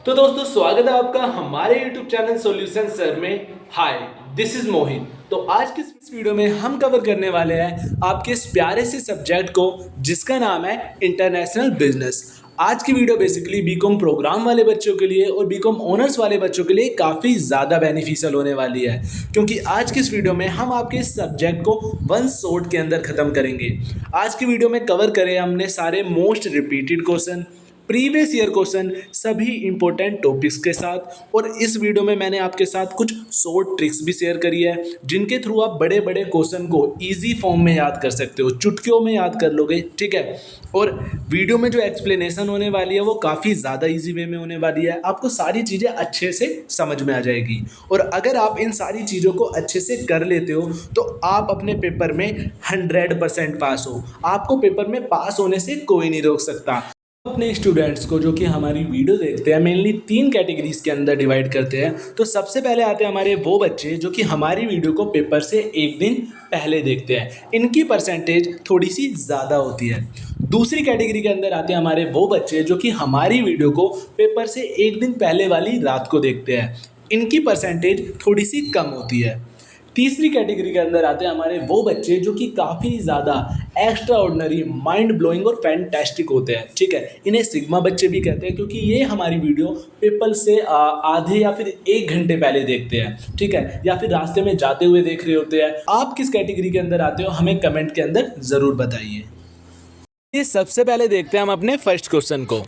तो दोस्तों स्वागत है आपका हमारे YouTube चैनल सॉल्यूशन सर में। हाय, दिस इज मोहित। तो आज की इस वीडियो में हम कवर करने वाले हैं आपके इस प्यारे से सब्जेक्ट को जिसका नाम है इंटरनेशनल बिजनेस। आज की वीडियो बेसिकली बीकॉम प्रोग्राम वाले बच्चों के लिए और बीकॉम ऑनर्स वाले बच्चों के लिए काफ़ी ज़्यादा बेनिफिशियल होने वाली है, क्योंकि आज की इस वीडियो में हम आपके इस सब्जेक्ट को वन शॉट के अंदर ख़त्म करेंगे। आज की वीडियो में कवर करें हमने सारे most repeated question, previous year question, सभी इंपॉर्टेंट टॉपिक्स के साथ। और इस वीडियो में मैंने आपके साथ कुछ शॉर्ट ट्रिक्स भी शेयर करी है जिनके थ्रू आप बड़े बड़े क्वेश्चन को इजी फॉर्म में याद कर सकते हो, चुटकियों में याद कर लोगे, ठीक है। और वीडियो में जो एक्सप्लेनेशन होने वाली है वो काफ़ी ज़्यादा इजी वे में होने वाली है, आपको सारी चीज़ें अच्छे से समझ में आ जाएगी। और अगर आप इन सारी चीज़ों को अच्छे से कर लेते हो तो आप अपने पेपर में 100% पास हो। आपको पेपर में पास होने से कोई नहीं रोक सकता। अपने स्टूडेंट्स को जो कि हमारी वीडियो देखते हैं मेनली 3 कैटेगरीज के अंदर डिवाइड करते हैं। तो सबसे पहले आते हैं हमारे वो बच्चे जो कि हमारी वीडियो को पेपर से एक दिन पहले देखते हैं, इनकी परसेंटेज थोड़ी सी ज़्यादा होती है। दूसरी कैटेगरी के अंदर आते हैं हमारे वो बच्चे जो कि हमारी वीडियो को पेपर से एक दिन पहले वाली रात को देखते हैं, इनकी परसेंटेज थोड़ी सी कम होती है। तीसरी कैटेगरी के अंदर आते हैं हमारे वो बच्चे जो कि काफ़ी ज़्यादा एक्स्ट्रा ऑर्डिनरी, माइंड ब्लोइंग और फैंटास्टिक होते हैं, ठीक है। इन्हें सिग्मा बच्चे भी कहते हैं क्योंकि ये हमारी वीडियो पेपर से आधे या फिर 1 घंटे पहले देखते हैं, ठीक है, या फिर रास्ते में जाते हुए देख रहे होते हैं। आप किस कैटेगरी के अंदर आते हो हमें कमेंट के अंदर ज़रूर बताइए। ये सबसे पहले देखते हैं हम अपने फर्स्ट क्वेश्चन को।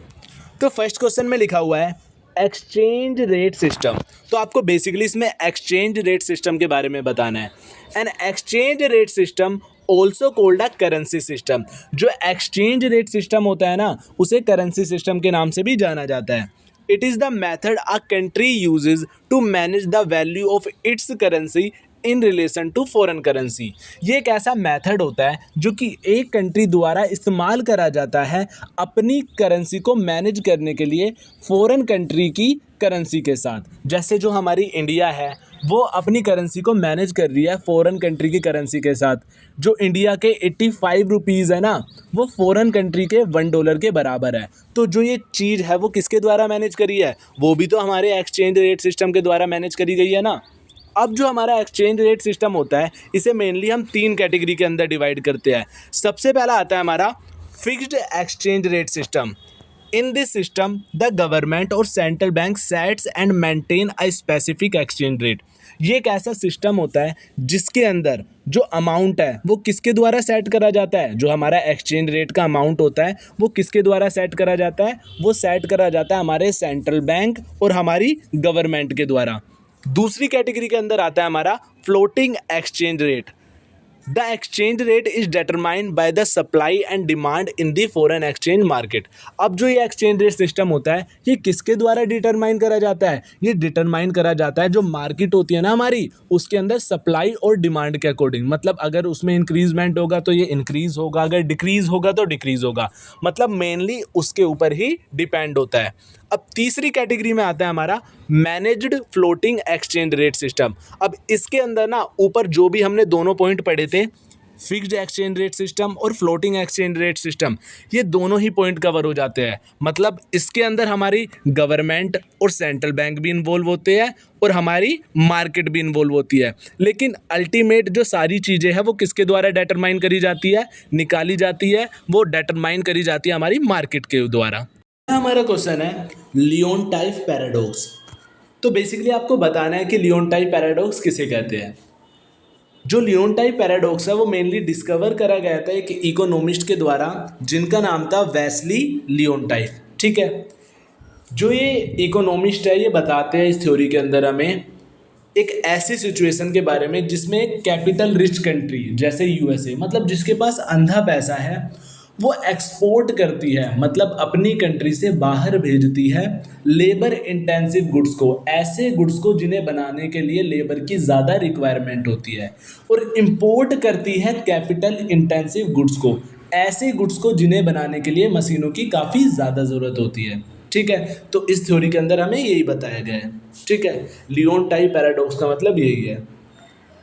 तो फर्स्ट क्वेश्चन में लिखा हुआ है एक्सचेंज रेट सिस्टम। तो आपको बेसिकली इसमें एक्सचेंज रेट सिस्टम के बारे में बताना है। An exchange rate system also called a currency system. जो एक्सचेंज रेट सिस्टम होता है ना, उसे करेंसी सिस्टम के नाम से भी जाना जाता है। It is the method a country uses to manage the value of its currency in relation to foreign currency. ये एक ऐसा मेथड होता है जो कि एक कंट्री द्वारा इस्तेमाल करा जाता है अपनी करेंसी को मैनेज करने के लिए फॉरेन कंट्री की करेंसी के साथ। जैसे जो हमारी इंडिया है वो अपनी करेंसी को मैनेज कर रही है फॉरेन कंट्री की करेंसी के साथ। जो इंडिया के 85 रुपीज़ है ना, वो फॉरेन कंट्री के $1 के बराबर है। तो जो ये चीज़ है वो किसके द्वारा मैनेज करी है, वो भी तो हमारे एक्सचेंज रेट सिस्टम के द्वारा मैनेज करी गई है ना। अब जो हमारा एक्सचेंज रेट सिस्टम होता है इसे मेनली हम 3 कैटेगरी के अंदर डिवाइड करते हैं। सबसे पहला आता है हमारा fixed exchange rate system. In this system the government और central bank sets and maintain a specific exchange rate. ये एक ऐसा सिस्टम होता है जिसके अंदर जो अमाउंट है वो किसके द्वारा सेट करा जाता है। जो हमारा एक्सचेंज रेट का अमाउंट होता है वो किसके द्वारा सेट करा जाता है, वो सेट करा जाता है हमारे सेंट्रल बैंक और हमारी गवर्नमेंट के द्वारा। दूसरी कैटेगरी के अंदर आता है हमारा floating exchange rate. The exchange rate is determined by the supply and demand in the foreign exchange market. अब जो ये एक्सचेंज रेट सिस्टम होता है ये किसके द्वारा डिटरमाइन करा जाता है, ये डिटरमाइन करा जाता है जो मार्केट होती है ना हमारी, उसके अंदर सप्लाई और डिमांड के अकॉर्डिंग। मतलब अगर उसमें इंक्रीजमेंट होगा तो ये इंक्रीज होगा, अगर डिक्रीज होगा तो डिक्रीज होगा, मतलब मेनली उसके ऊपर ही डिपेंड होता है। अब तीसरी कैटेगरी में आता है हमारा managed floating exchange rate system. अब इसके अंदर ना ऊपर जो भी हमने दोनों पॉइंट पढ़े थे, फिक्स्ड एक्सचेंज रेट सिस्टम और फ्लोटिंग एक्सचेंज रेट सिस्टम, ये दोनों ही पॉइंट कवर हो जाते हैं। मतलब इसके अंदर हमारी गवर्नमेंट और सेंट्रल बैंक भी इन्वॉल्व होते हैं और हमारी मार्केट भी इन्वॉल्व होती है। लेकिन अल्टीमेट जो सारी चीज़ें हैं वो किसके द्वारा डिटरमाइन करी जाती है, निकाली जाती है, वो डिटरमाइन करी जाती है हमारी मार्केट के द्वारा। हमारा क्वेश्चन है लियोनटाइफ पैराडॉक्स। तो बेसिकली आपको बताना है कि लियोनटाइफ पैराडॉक्स किसे कहते हैं। जो लियोनटाइफ पैराडॉक्स है वो मेनली डिस्कवर करा गया था एक इकोनॉमिस्ट के द्वारा जिनका नाम था वेस्ली लियोनटाइफ, ठीक है। जो ये इकोनॉमिस्ट है ये बताते हैं इस थ्योरी के अंदर हमें एक ऐसी सिचुएशन के बारे में जिसमें कैपिटल रिच कंट्री जैसे यूएसए, मतलब जिसके पास अंधा पैसा है, वो एक्सपोर्ट करती है, मतलब अपनी कंट्री से बाहर भेजती है लेबर इंटेंसिव गुड्स को, ऐसे गुड्स को जिन्हें बनाने के लिए लेबर की ज़्यादा रिक्वायरमेंट होती है, और इंपोर्ट करती है कैपिटल इंटेंसिव गुड्स को, ऐसे गुड्स को जिन्हें बनाने के लिए मशीनों की काफ़ी ज़्यादा ज़रूरत होती है, ठीक है। तो इस थ्योरी के अंदर हमें यही बताया गया है, ठीक है। लियोनटाइफ पैराडॉक्स का मतलब यही है।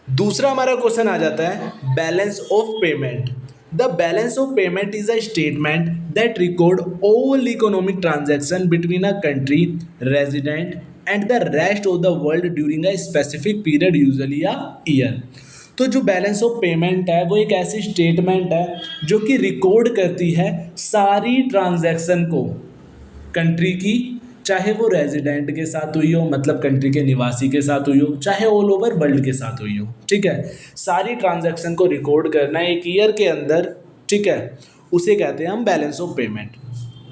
दूसरा हमारा क्वेश्चन आ जाता है balance of payment. The balance of payment is a statement that record all economic transaction between a country resident and the rest of the world during a specific period, usually a year. तो जो balance of payment है वो एक ऐसी statement है जो कि record करती है सारी ट्रांजैक्शन को कंट्री की, चाहे वो रेजिडेंट के साथ हुई हो, मतलब कंट्री के निवासी के साथ हुई हो, चाहे ऑल ओवर वर्ल्ड के साथ हुई हो। ठीक है, सारी ट्रांजैक्शन को रिकॉर्ड करना एक ईयर के अंदर, ठीक है, उसे कहते हैं हम balance of payment.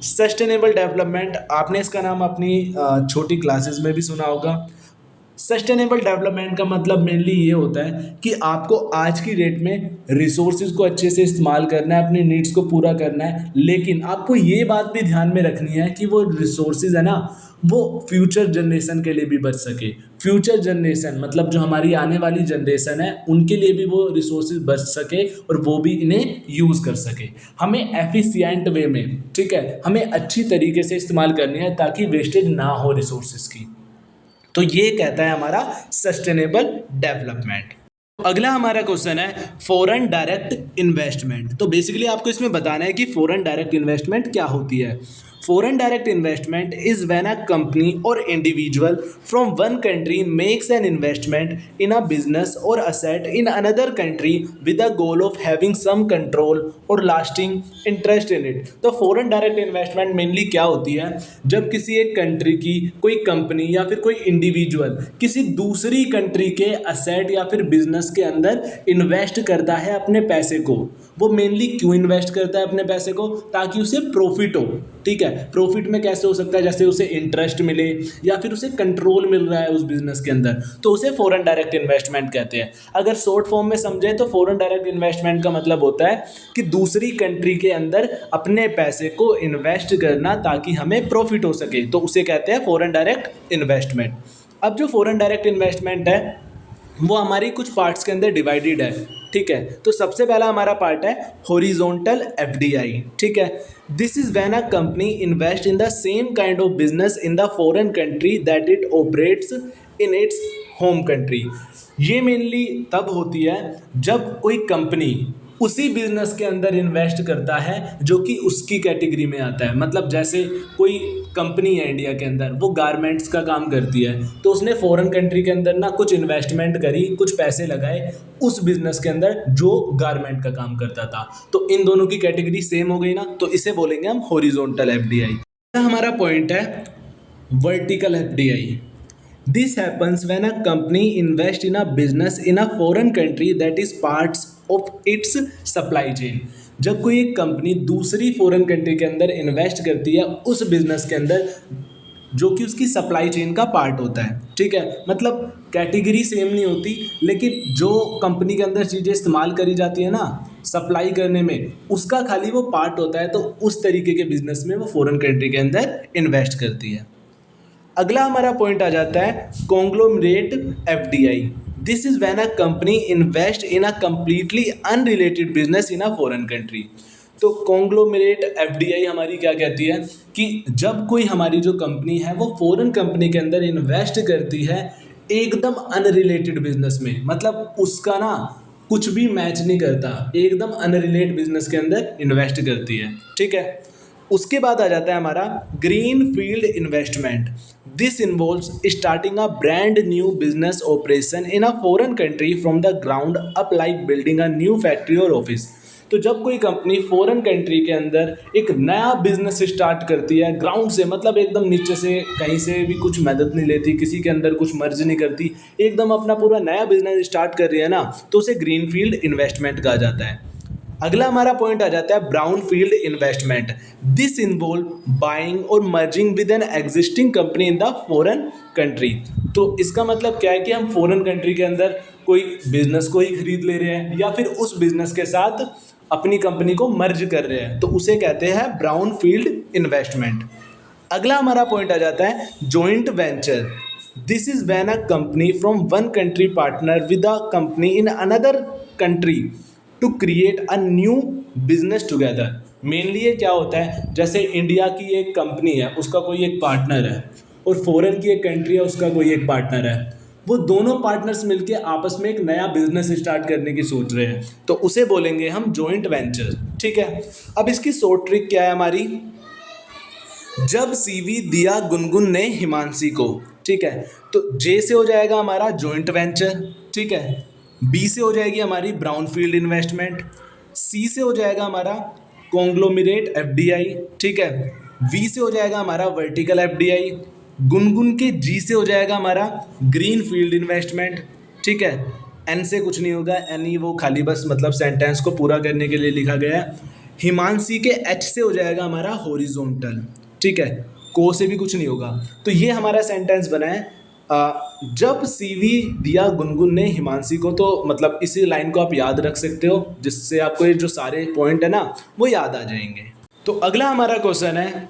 Sustainable development, आपने इसका नाम अपनी छोटी क्लासेस में भी सुना होगा। सस्टेनेबल डेवलपमेंट का मतलब मेनली ये होता है कि आपको आज की डेट में रिसोर्सेज को अच्छे से इस्तेमाल करना है, अपनी नीड्स को पूरा करना है, लेकिन आपको ये बात भी ध्यान में रखनी है कि वो रिसोर्सेज है ना, वो फ्यूचर जनरेशन के लिए भी बच सके। फ्यूचर जनरेशन मतलब जो हमारी आने वाली जनरेशन है उनके लिए भी वो रिसोर्सेज बच सके और वो भी इन्हें यूज़ कर सके। हमें एफिशिएंट वे में, ठीक है, हमें अच्छी तरीके से इस्तेमाल करनी है ताकि वेस्टेज ना हो रिसोर्सेज की। तो ये कहता है हमारा सस्टेनेबल डेवलपमेंट। अगला हमारा क्वेश्चन है फॉरेन डायरेक्ट इन्वेस्टमेंट। तो बेसिकली आपको इसमें बताना है कि फॉरेन डायरेक्ट इन्वेस्टमेंट क्या होती है। Foreign direct investment is when a company or individual from one country makes an investment in a business or asset in another country with the goal of having some control or lasting interest in it। तो foreign direct investment mainly क्या होती है, जब किसी एक country की कोई company या फिर कोई इंडिविजुअल किसी दूसरी कंट्री के असेट या फिर बिजनेस के अंदर इन्वेस्ट करता है अपने पैसे को। वो मेनली क्यों इन्वेस्ट करता है अपने पैसे को, ताकि उसे प्रॉफिट हो। ठीक है, प्रॉफिट में कैसे हो सकता है, जैसे उसे इंटरेस्ट मिले या फिर उसे कंट्रोल मिल रहा है उस बिजनेस के अंदर, तो उसे फॉरेन डायरेक्ट इन्वेस्टमेंट कहते हैं। अगर शॉर्ट फॉर्म में समझे तो फॉरेन डायरेक्ट इन्वेस्टमेंट का मतलब होता है कि दूसरी कंट्री के अंदर अपने पैसे को इन्वेस्ट करना ताकि हमें प्रॉफिट हो सके, तो उसे कहते हैं फॉरेन डायरेक्ट इन्वेस्टमेंट। अब जो फॉरेन डायरेक्ट इन्वेस्टमेंट है वो हमारी कुछ पार्ट्स के अंदर डिवाइडेड है। ठीक है, तो सबसे पहला हमारा पार्ट है हॉरिजॉन्टल एफडीआई। ठीक है, this is when a company invest in the same kind of business in the foreign country that it operates in its home country. ये मेनली तब होती है जब कोई कंपनी उसी बिजनेस के अंदर इन्वेस्ट करता है जो कि उसकी कैटेगरी में आता है। मतलब जैसे कोई कंपनी है इंडिया के अंदर, वो गारमेंट्स का काम करती है, तो उसने फॉरेन कंट्री के अंदर ना कुछ इन्वेस्टमेंट करी, कुछ पैसे लगाए उस बिजनेस के अंदर जो गारमेंट का काम करता था, तो इन दोनों की कैटेगरी सेम हो गई ना, तो इसे बोलेंगे हम हॉरिजॉन्टल एफडीआई। हमारा पॉइंट है vertical FDI. This happens when a company invests in a business in a foreign country that is parts of its supply chain। जब कोई एक कंपनी दूसरी फॉरेन कंट्री के अंदर इन्वेस्ट करती है उस बिजनेस के अंदर जो कि उसकी सप्लाई चेन का पार्ट होता है। ठीक है, मतलब कैटेगरी सेम नहीं होती, लेकिन जो कंपनी के अंदर चीज़ें इस्तेमाल करी जाती है ना सप्लाई करने में, उसका खाली वो पार्ट होता है, तो उस तरीके के बिजनेस में वो फॉरेन कंट्री के अंदर इन्वेस्ट करती है। अगला हमारा पॉइंट आ जाता है conglomerate FDI. This is when a company invest in a completely unrelated business in a foreign country. तो कॉन्ग्लोमरेट एफडीआई हमारी क्या कहती है कि जब कोई हमारी जो कंपनी है वो फॉरेन कंपनी के अंदर इन्वेस्ट करती है एकदम अनरिलेटेड बिजनेस में, मतलब उसका ना कुछ भी मैच नहीं करता, एकदम अनरिलेटेड बिजनेस के अंदर इन्वेस्ट करती है। ठीक है, उसके बाद आ जाता है हमारा green field investment. This involves starting a brand new business operation in a foreign country from the ground up like building a new factory और ऑफिस। तो जब कोई कंपनी फॉरेन कंट्री के अंदर एक नया बिजनेस स्टार्ट करती है ग्राउंड से, मतलब एकदम नीचे से, कहीं से भी कुछ मदद नहीं लेती, किसी के अंदर कुछ मर्ज नहीं करती, एकदम अपना पूरा नया बिजनेस स्टार्ट कर रही है ना, तो उसे ग्रीन फील्ड इन्वेस्टमेंट कहा जाता है। अगला हमारा पॉइंट आ जाता है brown field investment. This involve buying और merging with an existing company in the foreign country. तो इसका मतलब क्या है कि हम फॉरेन कंट्री के अंदर कोई बिजनेस को ही खरीद ले रहे हैं या फिर उस बिजनेस के साथ अपनी कंपनी को मर्ज कर रहे हैं, तो उसे कहते हैं ब्राउन फील्ड इन्वेस्टमेंट। अगला हमारा पॉइंट आ जाता है joint venture. This is when a company from one country partner with a company in another country to create a new business together. Mainly ये क्या होता है, जैसे इंडिया की एक कंपनी है, उसका कोई एक पार्टनर है, और फॉरेन की एक कंट्री है, उसका कोई एक पार्टनर है, वो दोनों पार्टनर्स मिलके आपस में एक नया बिजनेस स्टार्ट करने की सोच रहे हैं, तो उसे बोलेंगे हम जॉइंट वेंचर। ठीक है, अब इसकी शॉर्ट ट्रिक क्या है हमारी, जब सीवी दिया गुनगुन ने हिमांशी को, ठीक है, तो जे से हो जाएगा हमारा जॉइंट वेंचर, ठीक है, बी से हो जाएगी हमारी ब्राउनफील्ड इन्वेस्टमेंट, सी से हो जाएगा हमारा कॉन्ग्लोमरेट एफडीआई, ठीक है, वी से हो जाएगा हमारा वर्टिकल एफडीआई, गुनगुन के जी से हो जाएगा हमारा ग्रीन फील्ड इन्वेस्टमेंट, ठीक है, एन से कुछ नहीं होगा, एन ही वो खाली बस मतलब सेंटेंस को पूरा करने के लिए लिखा गया है। हिमांशी के एच से हो जाएगा हमारा हॉरिजॉन्टल, ठीक है, को से भी कुछ नहीं होगा। तो ये हमारा सेंटेंस बना है जब सीवी दिया गुनगुन ने हिमांशी को, तो मतलब इसी लाइन को आप याद रख सकते हो, जिससे आपको ये जो सारे पॉइंट है ना वो याद आ जाएंगे। तो अगला हमारा क्वेश्चन है,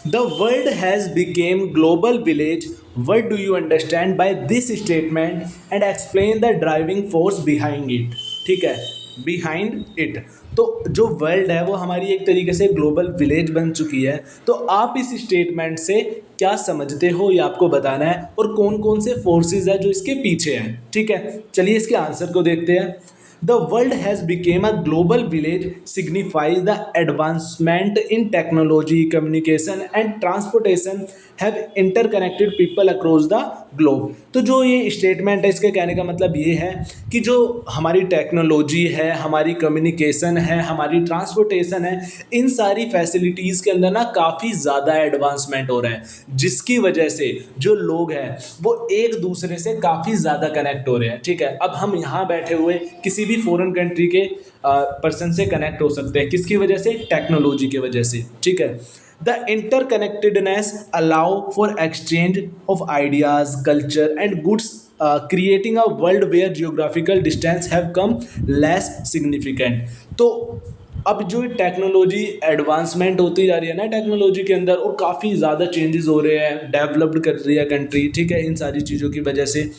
the world has became global village, what do you understand by this statement and explain the driving force behind it. ठीक है, बिहाइंड इट, तो जो वर्ल्ड है वो हमारी एक तरीके से ग्लोबल विलेज बन चुकी है। तो आप इस स्टेटमेंट से क्या समझते हो ये आपको बताना है, और कौन कौन से फोर्सेस है जो इसके पीछे हैं। ठीक है, चलिए इसके आंसर को देखते हैं। The world has become a global village signifies the advancement in technology, communication and transportation have interconnected people across the globe। तो जो ये स्टेटमेंट है इसके कहने का मतलब ये है कि जो हमारी टेक्नोलॉजी है, हमारी कम्युनिकेशन है, हमारी ट्रांसपोर्टेशन है, इन सारी फैसिलिटीज़ के अंदर ना काफ़ी ज़्यादा एडवांसमेंट हो रहा है, जिसकी वजह से जो लोग हैं वो एक दूसरे से काफ़ी ज़्यादा कनेक्ट हो रहे हैं। ठीक है, अब हम यहाँ बैठे हुए किसी भी फॉरेन कंट्री के पर्सन से कनेक्ट हो सकते हैं, किसकी वजह से, टेक्नोलॉजी की वजह से। ठीक है, the interconnectedness allow for exchange of ideas, culture and goods, creating a world where geographical distance have come less significant. तो अब जो टेक्नोलॉजी एडवांसमेंट होती जा रही है ना टेक्नोलॉजी के अंदर, और काफ़ी ज़्यादा चेंजेस हो रहे हैं, डेवलप्ड कर रही है कंट्री, ठीक है, इन सारी चीज़ों की वजह से।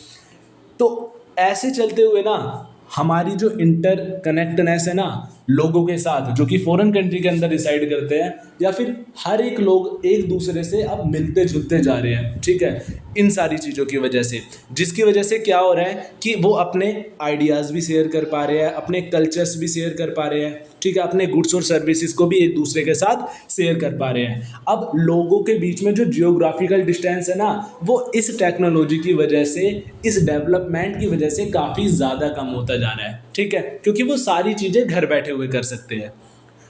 तो ऐसे चलते हुए ना हमारी जो इंटर कनेक्टनेस है ना लोगों के साथ, जो कि फॉरेन कंट्री के अंदर रिसाइड करते हैं, या फिर हर एक लोग एक दूसरे से अब मिलते जुलते जा रहे हैं। ठीक है, इन सारी चीज़ों की वजह से, जिसकी वजह से क्या हो रहा है कि वो अपने आइडियाज़ भी शेयर कर पा रहे हैं, अपने कल्चर्स भी शेयर कर पा रहे हैं, ठीक है, अपने गुड्स और सर्विसेज को भी एक दूसरे के साथ शेयर कर पा रहे हैं। अब लोगों के बीच में जो जियोग्राफिकल डिस्टेंस है ना वो इस टेक्नोलॉजी की वजह से, इस डेवलपमेंट की वजह से काफ़ी ज़्यादा कम होता जा रहा है। ठीक है, क्योंकि वो सारी चीज़ें घर बैठे हुए कर सकते हैं।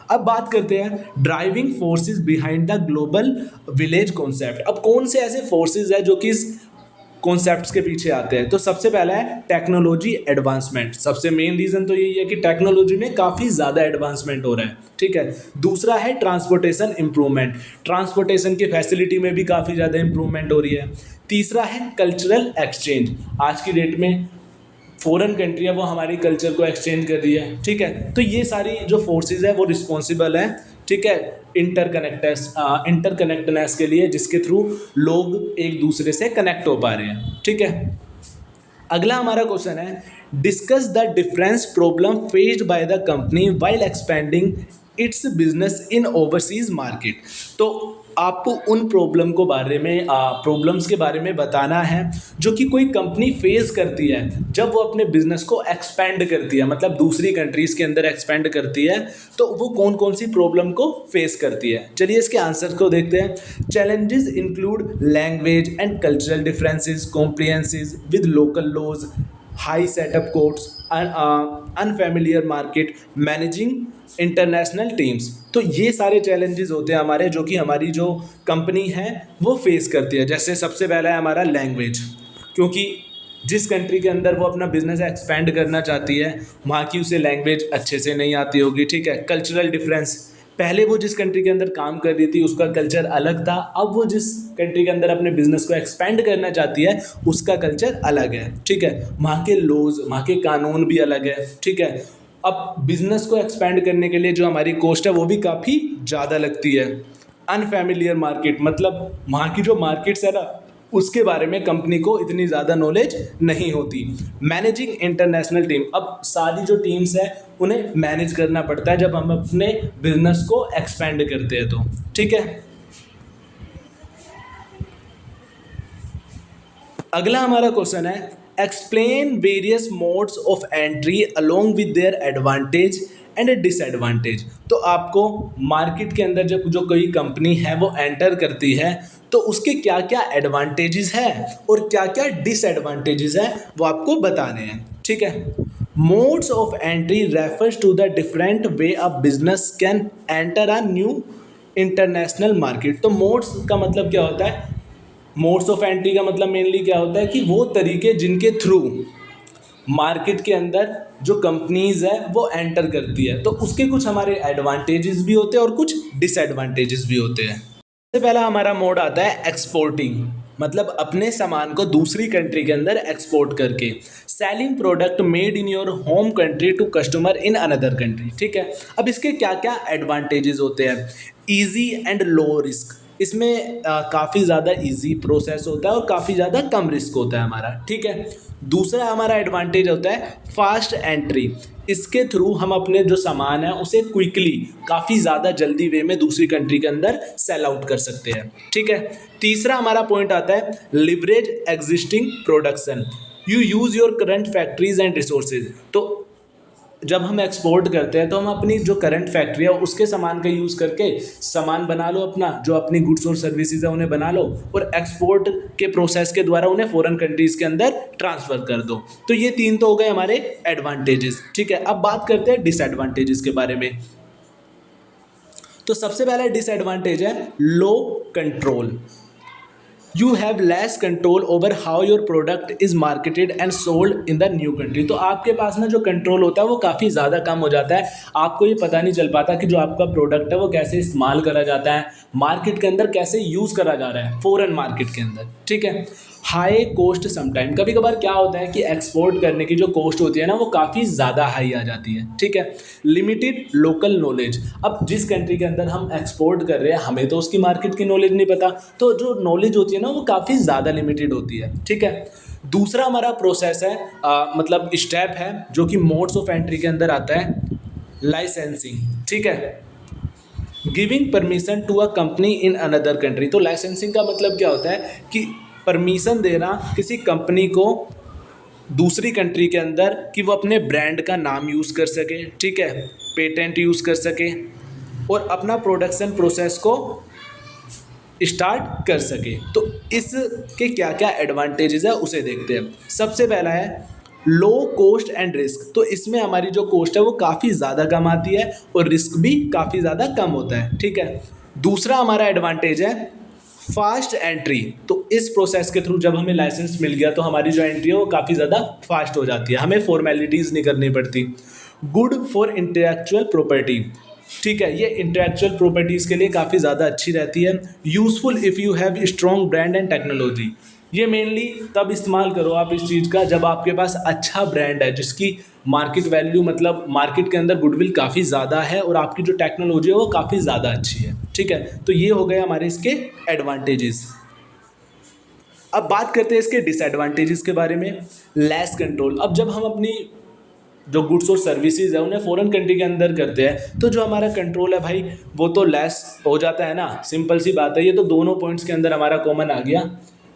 अब बात करते हैं driving forces behind the global village concept. अब कौन से ऐसे फोर्सेस है जो कि इस कॉन्सेप्ट्स के पीछे आते हैं, तो सबसे पहला है टेक्नोलॉजी एडवांसमेंट। सबसे मेन रीज़न तो यही है कि टेक्नोलॉजी में काफ़ी ज़्यादा एडवांसमेंट हो रहा है। ठीक है, दूसरा है ट्रांसपोर्टेशन इम्प्रूवमेंट, ट्रांसपोर्टेशन की फैसिलिटी में भी काफ़ी ज़्यादा इम्प्रूवमेंट हो रही है। तीसरा है कल्चरल एक्सचेंज, आज की डेट में फॉरेन कंट्री है वो हमारी कल्चर को एक्सचेंज कर रही है। ठीक है, तो ये सारी जो फोर्सेस है वो रिस्पॉन्सिबल हैं, ठीक है, इंटरकनेक्टनेस के लिए, जिसके थ्रू लोग एक दूसरे से कनेक्ट हो पा रहे हैं। ठीक है, अगला हमारा क्वेश्चन है, discuss the difference problem faced by the company while expanding it's business in overseas market. तो आपको उन प्रॉब्लम्स के बारे में बताना है जो कि कोई कंपनी फेस करती है जब वो अपने बिजनेस को एक्सपेंड करती है, मतलब दूसरी कंट्रीज़ के अंदर एक्सपेंड करती है, तो वो कौन कौन सी प्रॉब्लम को फेस करती है। चलिए इसके आंसर को देखते हैं। Challenges include language and cultural differences, compliances with local laws, high setup codes, unfamiliar market, managing international teams. तो ये सारे चैलेंजेस होते हैं हमारे, जो कि हमारी जो कंपनी है वो फेस करती है। जैसे सबसे पहला है हमारा लैंग्वेज, क्योंकि जिस कंट्री के अंदर वो अपना बिजनेस एक्सपेंड करना चाहती है वहाँ की उसे लैंग्वेज अच्छे से नहीं आती होगी। ठीक है, कल्चरल डिफरेंस, पहले वो जिस कंट्री के अंदर काम कर रही थी उसका कल्चर अलग था, अब वो जिस कंट्री के अंदर अपने बिजनेस को एक्सपेंड करना चाहती है उसका कल्चर अलग है। ठीक है, वहाँ के लॉज, वहाँ के कानून भी अलग है। ठीक है, अब बिजनेस को एक्सपेंड करने के लिए जो हमारी कॉस्ट है वो भी काफ़ी ज़्यादा लगती है। अनफेमिलियर मार्केट, मतलब वहाँ की जो मार्केट्स है ना उसके बारे में कंपनी को इतनी ज़्यादा नॉलेज नहीं होती। मैनेजिंग इंटरनेशनल टीम, अब सारी जो टीम्स है उन्हें मैनेज करना पड़ता है जब हम अपने बिजनेस को एक्सपेंड करते हैं तो। ठीक है, अगला हमारा क्वेश्चन है explain various modes of entry along with their advantage and disadvantage. तो आपको मार्केट के अंदर जब जो कोई कंपनी है वो एंटर करती है तो उसके क्या क्या एडवांटेजेस है और क्या क्या डिसएडवांटेजेस है वो आपको बताने हैं। ठीक है, modes of entry refers to the different way a business can enter a new international market. तो मोड्स का मतलब क्या होता है, मोड्स ऑफ एंट्री का मतलब मेनली क्या होता है कि वो तरीके जिनके थ्रू मार्केट के अंदर जो कंपनीज है वो एंटर करती है, तो उसके कुछ हमारे एडवांटेजेस भी होते हैं और कुछ डिसएडवांटेजेस भी होते हैं। सबसे पहला हमारा मोड आता है एक्सपोर्टिंग, मतलब अपने सामान को दूसरी कंट्री के अंदर एक्सपोर्ट करके। Selling product made in your home country to customer in another country. ठीक है, अब इसके क्या क्या एडवांटेजेस होते हैं। ईजी एंड लो रिस्क, इसमें काफ़ी ज़्यादा इजी प्रोसेस होता है और काफ़ी ज़्यादा कम रिस्क होता है हमारा। ठीक है, दूसरा हमारा एडवांटेज होता है फास्ट एंट्री, इसके थ्रू हम अपने जो सामान है उसे क्विकली काफ़ी ज़्यादा जल्दी वे में दूसरी कंट्री के अंदर सेल आउट कर सकते हैं। ठीक है, तीसरा हमारा पॉइंट आता है leverage existing production, you use your current factories and resources. तो जब हम एक्सपोर्ट करते हैं तो हम अपनी जो करंट फैक्ट्री है उसके सामान का यूज़ करके सामान बना लो, अपना जो अपनी गुड्स और सर्विसेज है उन्हें बना लो और एक्सपोर्ट के प्रोसेस के द्वारा उन्हें फॉरेन कंट्रीज़ के अंदर ट्रांसफ़र कर दो। तो ये तीन तो हो गए हमारे एडवांटेजेस। ठीक है, अब बात करते हैं डिसएडवांटेजेस के बारे में। तो सबसे पहला डिसएडवांटेज है low control, you have less control over how your product is marketed and sold in the new country. तो आपके पास ना जो कंट्रोल होता है वो काफ़ी ज़्यादा कम हो जाता है, आपको ये पता नहीं चल पाता कि जो आपका प्रोडक्ट है वो कैसे इस्तेमाल करा जाता है, मार्केट के अंदर कैसे यूज़ करा जा रहा है फॉरेन मार्केट के अंदर। ठीक है, हाई कॉस्ट समटाइम, कभी कभार क्या होता है कि एक्सपोर्ट करने की जो कॉस्ट होती है ना वो काफ़ी ज़्यादा हाई आ जाती है। ठीक है, लिमिटेड लोकल नॉलेज, अब जिस कंट्री के अंदर हम एक्सपोर्ट कर रहे हैं हमें तो उसकी मार्केट की नॉलेज नहीं पता, तो जो नॉलेज होती है ना वो काफ़ी ज़्यादा लिमिटेड होती है। ठीक है, दूसरा हमारा प्रोसेस है मतलब स्टेप है जो कि मोड्स ऑफ एंट्री के अंदर आता है लाइसेंसिंग। ठीक है, giving permission to a company in another country. तो लाइसेंसिंग का मतलब क्या होता है कि परमिशन देना किसी कंपनी को दूसरी कंट्री के अंदर कि वो अपने ब्रांड का नाम यूज़ कर सके। ठीक है, पेटेंट यूज़ कर सके और अपना प्रोडक्शन प्रोसेस को स्टार्ट कर सके। तो इसके क्या क्या एडवांटेजेस है उसे देखते हैं। सबसे पहला है लो कॉस्ट एंड रिस्क, तो इसमें हमारी जो कॉस्ट है वो काफ़ी ज़्यादा कम आती है और रिस्क भी काफ़ी ज़्यादा कम होता है। ठीक है, दूसरा हमारा एडवांटेज है फास्ट एंट्री, तो इस प्रोसेस के थ्रू जब हमें लाइसेंस मिल गया तो हमारी जो एंट्री है वो काफ़ी ज़्यादा फास्ट हो जाती है, हमें फॉर्मेलिटीज़ नहीं करनी पड़ती। गुड फॉर इंटेलेक्चुअल प्रॉपर्टी, ठीक है, ये इंटेलेक्चुअल प्रॉपर्टीज़ के लिए काफ़ी ज़्यादा अच्छी रहती है। Useful if you have strong brand and technology, ये मेनली तब इस्तेमाल करो आप इस चीज़ का जब आपके पास अच्छा ब्रांड है जिसकी मार्केट वैल्यू मतलब मार्केट के अंदर गुडविल काफ़ी ज़्यादा है और आपकी जो टेक्नोलॉजी है वो काफ़ी ज़्यादा अच्छी है। ठीक है, तो ये हो गए हमारे इसके एडवांटेजेस। अब बात करते हैं इसके डिसएडवांटेजेस के बारे में। लेस कंट्रोल, अब जब हम अपनी जो गुड्स और सर्विसेज है उन्हें फॉरेन कंट्री के अंदर करते हैं तो जो हमारा कंट्रोल है भाई वो तो लेस हो जाता है ना, सिंपल सी बात है। ये तो दोनों पॉइंट्स के अंदर हमारा कॉमन आ गया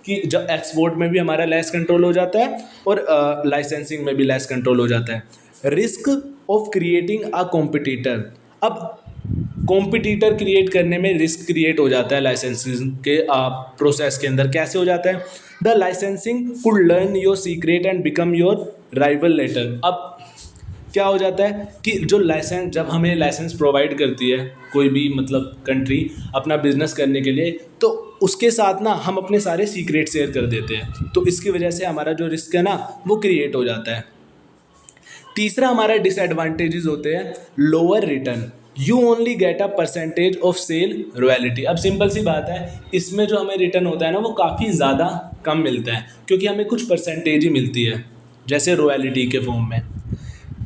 कि जब एक्सपोर्ट में भी हमारा लेस कंट्रोल हो जाता है और लाइसेंसिंग में भी लेस कंट्रोल हो जाता है। Risk of creating a competitor, अब कॉम्पिटिटर क्रिएट करने में रिस्क क्रिएट हो जाता है लाइसेंसिंग के प्रोसेस के अंदर। कैसे हो जाता है, the licensing could learn your secret and become your rival later. अब क्या हो जाता है कि जो लाइसेंस जब हमें लाइसेंस प्रोवाइड करती है कोई भी मतलब कंट्री अपना बिजनेस करने के लिए तो उसके साथ ना हम अपने सारे सीक्रेट शेयर कर देते हैं, तो इसकी वजह से हमारा जो रिस्क है ना वो क्रिएट हो जाता है। तीसरा हमारा डिसएडवांटेजेस होते हैं lower return, you only get a percentage of sale royalty. अब सिंपल सी बात है, इसमें जो हमें रिटर्न होता है ना वो काफ़ी ज़्यादा कम मिलता है क्योंकि हमें कुछ परसेंटेज ही मिलती है जैसे रॉयल्टी के फॉर्म में।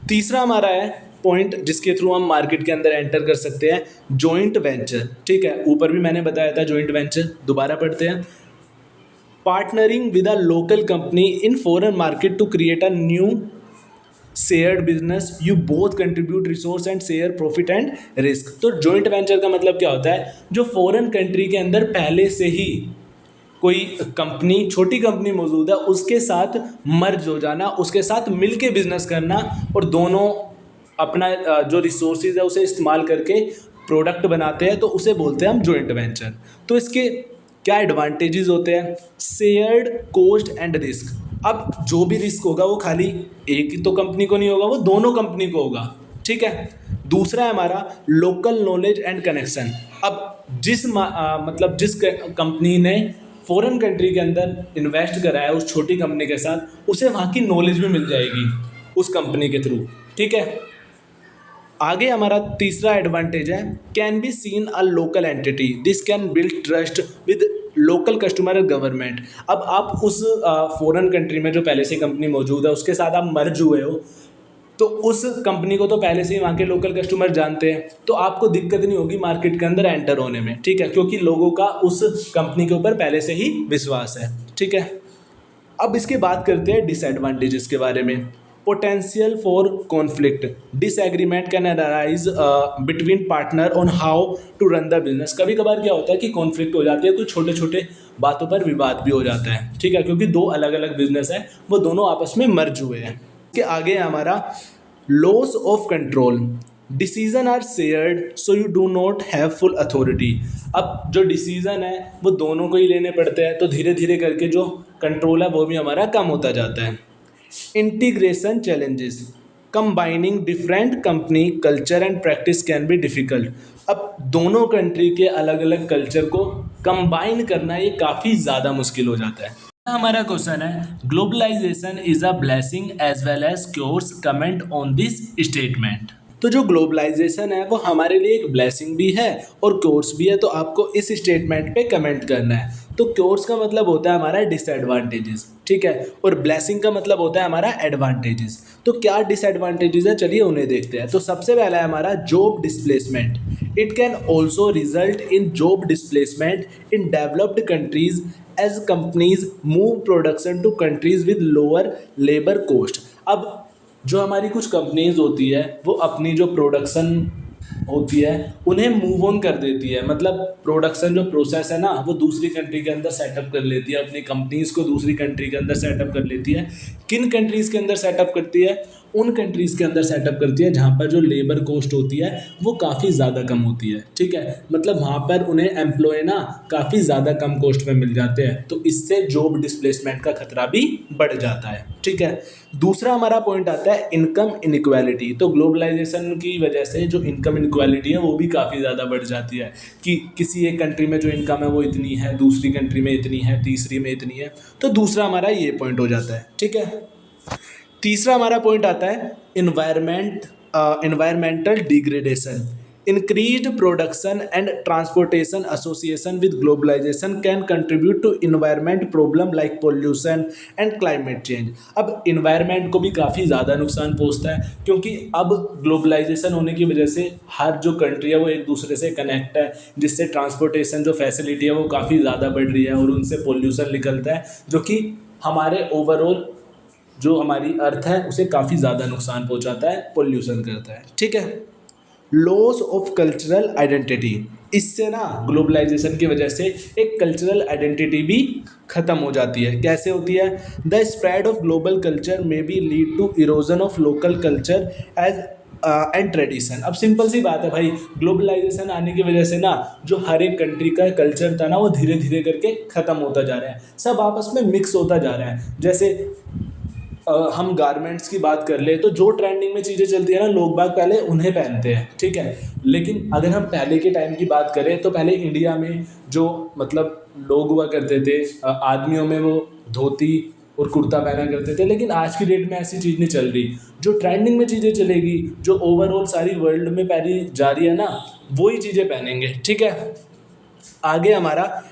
तीसरा हमारा है पॉइंट जिसके थ्रू हम मार्केट के अंदर एंटर कर सकते हैं जॉइंट वेंचर। ठीक है, ऊपर भी मैंने बताया था जॉइंट वेंचर, दोबारा पढ़ते हैं। Partnering with a local company in foreign market to create a new shared business, you both contribute resource and share profit and risk. तो जॉइंट वेंचर का मतलब क्या होता है, जो फॉरेन कंट्री के अंदर पहले से ही कोई कंपनी, छोटी कंपनी मौजूद है, उसके साथ मर्ज हो जाना, उसके साथ मिल के बिजनेस करना और दोनों अपना जो रिसोर्सेज है उसे इस्तेमाल करके प्रोडक्ट बनाते हैं, तो उसे बोलते हैं हम जॉइंट वेंचर। तो इसके क्या एडवांटेजेस होते हैं? Shared cost and risk. अब जो भी रिस्क होगा वो खाली एक ही तो कंपनी को नहीं होगा, वो दोनों कंपनी को होगा, ठीक है। दूसरा है हमारा लोकल नॉलेज एंड कनेक्शन। अब मतलब जिस कंपनी ने फॉरेन कंट्री के अंदर इन्वेस्ट करा है उस छोटी कंपनी के साथ, उसे वहाँ की नॉलेज भी मिल जाएगी उस कंपनी के थ्रू, ठीक है। आगे हमारा तीसरा एडवांटेज है can be seen a local entity, this can build trust with local customer और गवर्नमेंट। अब आप उस फॉरेन कंट्री में जो पहले से कंपनी मौजूद है उसके साथ आप मर्ज हुए हो, तो उस कंपनी को तो पहले से ही वहाँ के लोकल कस्टमर जानते हैं, तो आपको दिक्कत नहीं होगी मार्केट के अंदर एंटर होने में, ठीक है, क्योंकि लोगों का उस कंपनी के ऊपर पहले से ही विश्वास है, ठीक है। अब इसके बात करते हैं डिसएडवांटेजेस के बारे में। Potential for conflict, disagreement can arise between partner on how to run the business. कभी कभार क्या होता है कि कॉन्फ्लिक्ट हो जाती है, कुछ छोटे छोटे बातों पर विवाद भी हो जाता है, ठीक है, क्योंकि दो अलग अलग बिजनेस है, वो दोनों आपस में मर्ज हुए हैं। के आगे है हमारा loss of control, decision are shared so you do not have full authority. अब जो डिसीजन है वो दोनों को ही लेने पड़ते हैं, तो धीरे धीरे करके जो कंट्रोल है वो भी हमारा कम होता जाता है। Integration challenges, combining different company culture and practice can be difficult. अब दोनों कंट्री के अलग अलग कल्चर को कंबाइन करना ये काफ़ी ज़्यादा मुश्किल हो जाता है। हमारा क्वेश्चन है globalisation is a blessing as well as curse, comment on this statement. तो जो ग्लोबलाइजेशन है वो हमारे लिए एक ब्लेसिंग भी है और क्योर्स भी है, तो आपको इस स्टेटमेंट पे कमेंट करना है। तो क्योर्स का मतलब होता है हमारा डिसएडवांटेजेस, ठीक है, और ब्लेसिंग का मतलब होता है हमारा एडवांटेजेस। तो क्या डिसएडवांटेजेस है, चलिए उन्हें देखते हैं। तो सबसे पहला है हमारा job displacement. It can also result in job displacement in developed countries as companies move production to countries with lower labour cost. अब जो हमारी कुछ कंपनीज होती है वो अपनी जो प्रोडक्शन होती है उन्हें मूव ऑन कर देती है, मतलब प्रोडक्शन जो प्रोसेस है ना वो दूसरी कंट्री के अंदर सेटअप कर लेती है, अपनी कंपनीज को दूसरी कंट्री के अंदर सेटअप कर लेती है। किन कंट्रीज़ के अंदर सेटअप करती है? उन कंट्रीज़ के अंदर सेटअप करती है जहाँ पर जो लेबर कॉस्ट होती है वो काफ़ी ज़्यादा कम होती है, ठीक है, मतलब वहाँ पर उन्हें एम्प्लॉय ना काफ़ी ज़्यादा कम कॉस्ट में मिल जाते हैं, तो इससे जॉब डिस्प्लेसमेंट का खतरा भी बढ़ जाता है, ठीक है। दूसरा हमारा पॉइंट आता है इनकम इनइक्वालिटी। तो ग्लोबलाइजेशन की वजह से जो इनकम इनइक्वालिटी है वो भी काफ़ी ज़्यादा बढ़ जाती है कि किसी एक कंट्री में जो इनकम है वो इतनी है, दूसरी कंट्री में इतनी है, तीसरी में इतनी है। तो दूसरा हमारा ये पॉइंट हो जाता है, ठीक है। तीसरा हमारा पॉइंट आता है environmental degradation. Increased production and transportation association with globalisation can contribute to environment problem like pollution and climate change. अब इन्वायरमेंट को भी काफ़ी ज़्यादा नुकसान पहुंचता है, क्योंकि अब ग्लोबलाइजेशन होने की वजह से हर जो कंट्री है वो एक दूसरे से कनेक्ट है, जिससे ट्रांसपोर्टेशन जो फैसिलिटी है वो काफ़ी ज़्यादा बढ़ रही है और उनसे पोल्यूशन निकलता है, जो कि हमारे ओवरऑल जो हमारी अर्थ है उसे काफ़ी ज़्यादा नुकसान पहुंचाता है, पोल्यूशन करता है, ठीक है। लॉस ऑफ कल्चरल आइडेंटिटी, इससे ना ग्लोबलाइजेशन की वजह से एक कल्चरल आइडेंटिटी भी ख़त्म हो जाती है। कैसे होती है? The spread of global culture may be lead to erosion of local culture as and tradition. अब सिंपल सी बात है भाई, ग्लोबलाइजेशन आने की वजह से ना जो हर एक कंट्री का कल्चर था ना वो धीरे धीरे करके ख़त्म होता जा रहा है, सब आपस में मिक्स होता जा रहा है। जैसे हम गारमेंट्स की बात कर ले तो जो ट्रेंडिंग में चीज़ें चलती है ना लोग बाग पहले उन्हें पहनते हैं, ठीक है। लेकिन अगर हम पहले के टाइम की बात करें तो पहले इंडिया में जो मतलब लोग हुआ करते थे, आदमियों में वो धोती और कुर्ता पहना करते थे, लेकिन आज की डेट में ऐसी चीज़ नहीं चल रही। जो ट्रेंडिंग में चीज़ें चलेगी, जो ओवरऑल सारी वर्ल्ड में पहली जा रही है ना, वही चीज़ें पहनेंगे, ठीक है। आगे हमारा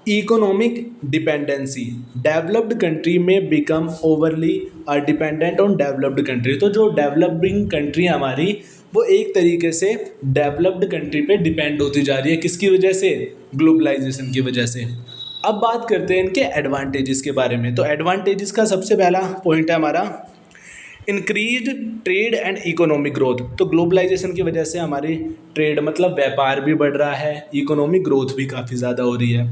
इकोनॉमिक डिपेंडेंसी, डेवलप्ड कंट्री में become overly dependent on developed country. तो जो डेवलपिंग कंट्री है हमारी वो एक तरीके से डेवलप्ड कंट्री पे डिपेंड होती जा रही है, किसकी वजह से? ग्लोबलाइजेशन की वजह से। अब बात करते हैं इनके एडवांटेजेस के बारे में। तो एडवांटेजेस का सबसे पहला पॉइंट है हमारा increase trade and economic growth. तो ग्लोबलाइजेशन की वजह से हमारी ट्रेड मतलब व्यापार भी बढ़ रहा है, इकोनॉमिक ग्रोथ भी काफ़ी ज़्यादा हो रही है।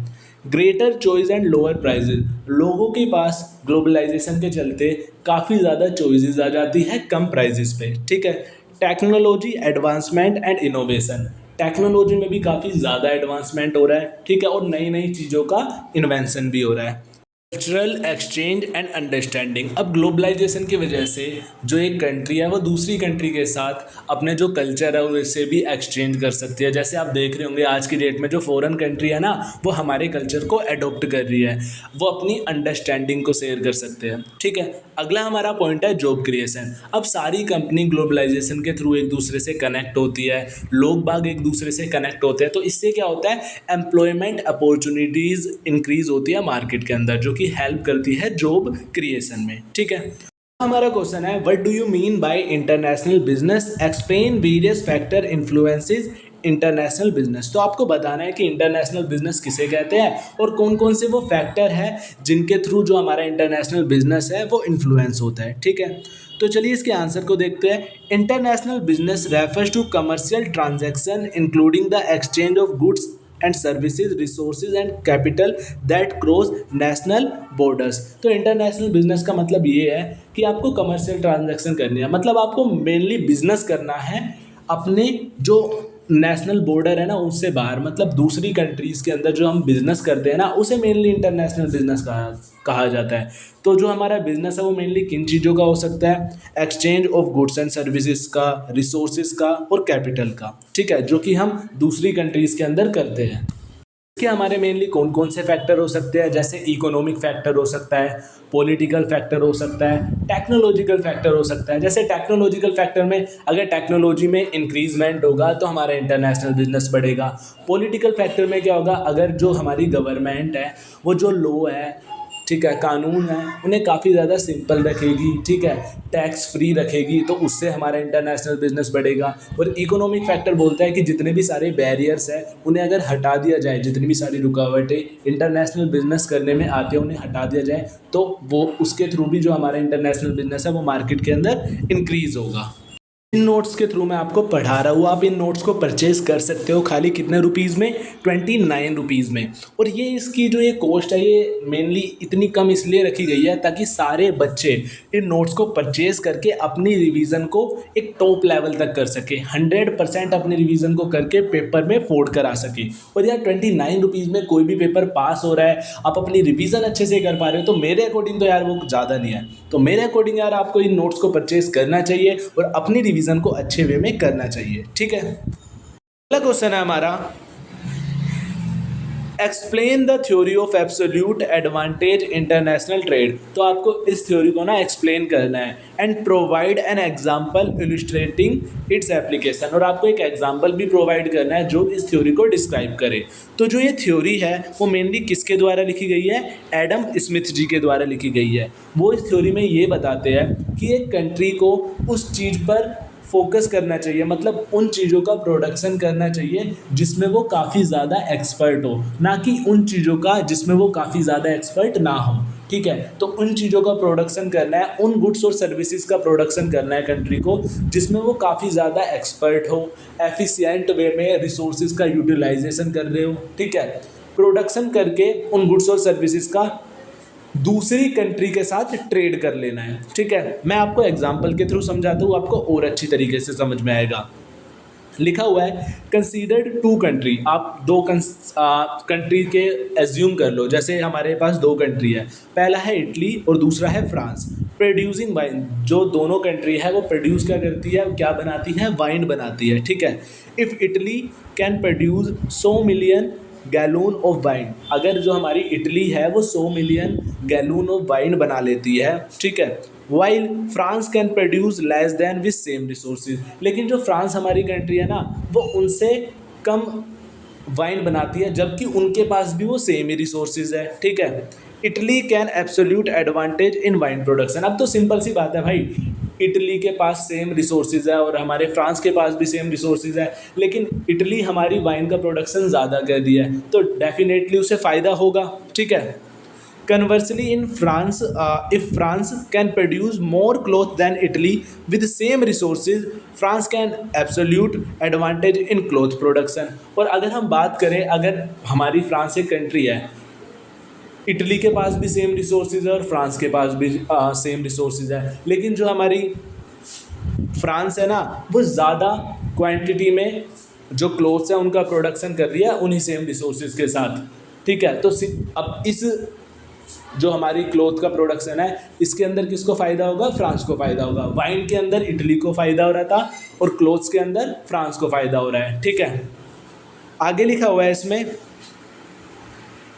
Greater choice and lower prices, लोगों के पास ग्लोबलाइजेशन के चलते काफ़ी ज़्यादा चॉइसेस आ जाती है कम प्राइजेस पे, ठीक है। Technology advancement and innovation, technology में भी काफ़ी ज़्यादा एडवांसमेंट हो रहा है, ठीक है, और नई नई चीज़ों का इन्वेंशन भी हो रहा है। कल्चरल एक्सचेंज एंड अंडरस्टैंडिंग, अब ग्लोबलाइजेशन की वजह से जो एक कंट्री है वो दूसरी कंट्री के साथ अपने जो कल्चर है उससे भी एक्सचेंज कर सकती है। जैसे आप देख रहे होंगे आज की डेट में जो फॉरेन कंट्री है ना वो हमारे कल्चर को अडोप्ट कर रही है, वो अपनी अंडरस्टैंडिंग को शेयर कर सकते हैं, ठीक है। अगला हमारा पॉइंट है जॉब क्रिएशन। अब सारी कंपनी ग्लोबलाइजेशन के थ्रू एक दूसरे से कनेक्ट होती है, लोग बाग एक दूसरे से कनेक्ट होते हैं, तो इससे क्या होता है, एम्प्लॉयमेंट अपॉर्चुनिटीज़ इंक्रीज होती है मार्केट के अंदर, जो कि हेल्प करती है जॉब क्रिएशन में, ठीक है। हमारा क्वेश्चन है what do you mean by international business, explain various factor influences international business. तो आपको बताना है कि इंटरनेशनल बिजनेस किसे कहते हैं और कौन कौन से वो फैक्टर हैं जिनके थ्रू जो हमारा इंटरनेशनल बिजनेस है वो इन्फ्लुएंस होता है, ठीक है। तो चलिए इसके आंसर को देखते हैं। International business refers to commercial transaction including the exchange of goods and services, resources and capital that cross national borders. तो इंटरनेशनल बिजनेस का मतलब ये है कि आपको कमर्शियल ट्रांजैक्शन करनी है, मतलब आपको मेनली बिजनेस करना है अपने जो नेशनल बॉर्डर है ना उससे बाहर, मतलब दूसरी कंट्रीज़ के अंदर जो हम बिज़नेस करते हैं ना उसे मेनली इंटरनेशनल बिजनेस कहा जाता है। तो जो हमारा बिजनेस है वो मेनली किन चीज़ों का हो सकता है, exchange of goods and services का, रिसोर्सेज का और कैपिटल का, ठीक है, जो कि हम दूसरी कंट्रीज़ के अंदर करते हैं। इसके हमारे मेनली कौन कौन से फैक्टर हो सकते हैं, जैसे इकोनॉमिक फैक्टर हो सकता है, पॉलिटिकल फैक्टर हो सकता है, टेक्नोलॉजिकल फैक्टर हो सकता है। जैसे टेक्नोलॉजिकल फैक्टर में अगर टेक्नोलॉजी में इंक्रीजमेंट होगा तो हमारा इंटरनेशनल बिजनेस बढ़ेगा। पॉलिटिकल फैक्टर में क्या होगा, अगर जो हमारी गवर्नमेंट है वो जो लॉ है, ठीक है, कानून है, उन्हें काफ़ी ज़्यादा सिंपल रखेगी, ठीक है, टैक्स फ्री रखेगी, तो उससे हमारा इंटरनेशनल बिजनेस बढ़ेगा। और इकोनॉमिक फैक्टर बोलता है कि जितने भी सारे बैरियर्स हैं उन्हें अगर हटा दिया जाए, जितनी भी सारी रुकावटें इंटरनेशनल बिजनेस करने में आती है उन्हें हटा दिया जाए, तो वो उसके थ्रू भी जो हमारा इंटरनेशनल बिजनेस है वो मार्केट के अंदर इंक्रीज़ होगा। इन नोट्स के थ्रू मैं आपको पढ़ा रहा हूँ, आप इन नोट्स को परचेज कर सकते हो खाली कितने रुपीज़ में, 29 रुपीज़ में। और ये इसकी जो ये कॉस्ट है ये मेनली इतनी कम इसलिए रखी गई है ताकि सारे बच्चे इन नोट्स को परचेज करके अपनी रिवीजन को एक टॉप लेवल तक कर सके, 100% अपनी रिवीजन को करके पेपर में फोड़ कर आ सके। और यार 29 रुपीज़ में कोई भी पेपर पास हो रहा है, आप अपनी रिवीजन अच्छे से कर पा रहे हो, तो मेरे अकॉर्डिंग तो यार वो ज़्यादा नहीं है। तो मेरे अकॉर्डिंग यार आपको इन नोट्स को परचेज करना चाहिए और अपनी रिवीजन को अच्छे वे में करना चाहिए, ठीक है। अगला क्वेश्चन है हमारा, explain the theory of absolute advantage international trade. तो आपको इस थ्योरी को ना एक्सप्लेन करना है and provide an example illustrating its application, और आपको एक एग्जांपल भी प्रोवाइड करना है जो इस थ्योरी को डिस्क्राइब करे। तो जो ये थ्योरी है वो मेनली किसके द्वारा लिखी गई है, एडम स्मिथ जी के द्वारा लिखी गई है। वो इस थ्योरी में ये बताते हैं कि एक कंट्री को उस चीज़ पर फोकस करना चाहिए, मतलब उन चीज़ों का प्रोडक्शन करना चाहिए जिसमें वो काफ़ी ज़्यादा एक्सपर्ट हो, ना कि उन चीज़ों का जिसमें वो काफ़ी ज़्यादा एक्सपर्ट ना हो, ठीक है। तो उन चीज़ों का प्रोडक्शन करना है, उन गुड्स और सर्विसेज का प्रोडक्शन करना है कंट्री को जिसमें वो काफ़ी ज़्यादा एक्सपर्ट हो, एफिशिएंट वे में रिसोर्सेज का यूटिलाइजेशन कर रहे हो, ठीक है। प्रोडक्शन करके उन गुड्स और सर्विसेज का दूसरी कंट्री के साथ ट्रेड कर लेना है, ठीक है। मैं आपको एग्जांपल के थ्रू समझाता हूँ, आपको और अच्छी तरीके से समझ में आएगा। लिखा हुआ है कंसीडर्ड टू कंट्री, आप दो कंट्री के एज्यूम कर लो, जैसे हमारे पास दो कंट्री है, पहला है इटली और दूसरा है फ्रांस। प्रोड्यूसिंग वाइन, जो दोनों कंट्री है वो प्रोड्यूस क्या करती है, क्या बनाती है, वाइन बनाती है, ठीक है। If Italy can produce 100 million gallon of wine, अगर जो हमारी इटली है वो 100 मिलियन गैलून ऑफ वाइन बना लेती है, ठीक है। While France can produce less than with same resources, लेकिन जो फ्रांस हमारी कंट्री है ना वो उनसे कम वाइन बनाती है, जबकि उनके पास भी वो सेम ही रिसोर्सेज है, ठीक है। Italy can absolute advantage in wine production, अब तो सिंपल सी बात है भाई, इटली के पास सेम रिसोर्सेज है और हमारे फ्रांस के पास भी सेम रिसोर्सेज है, लेकिन इटली हमारी वाइन का प्रोडक्शन ज़्यादा कर दिया है तो डेफिनेटली उसे फ़ायदा होगा, ठीक है। Conversely in France, if France can produce more cloth than Italy with same resources, France can absolute advantage in cloth production. और अगर हम बात करें, अगर हमारी फ्रांस एक कंट्री है इटली के पास भी सेम रिसोर्सेज है और फ्रांस के पास भी सेम रिसोर्सेज है, लेकिन जो हमारी फ्रांस है ना वो ज़्यादा क्वांटिटी में जो क्लोथ्स है उनका प्रोडक्शन कर रही है उन्हीं सेम रिसोर्सेज के साथ। ठीक है, तो अब इस जो हमारी क्लोथ का प्रोडक्शन है इसके अंदर किसको फ़ायदा होगा? फ्रांस को फ़ायदा होगा। वाइन के अंदर इटली को फ़ायदा हो रहा था और क्लोथ्स के अंदर फ्रांस को फ़ायदा हो रहा है। ठीक है, आगे लिखा हुआ है इसमें,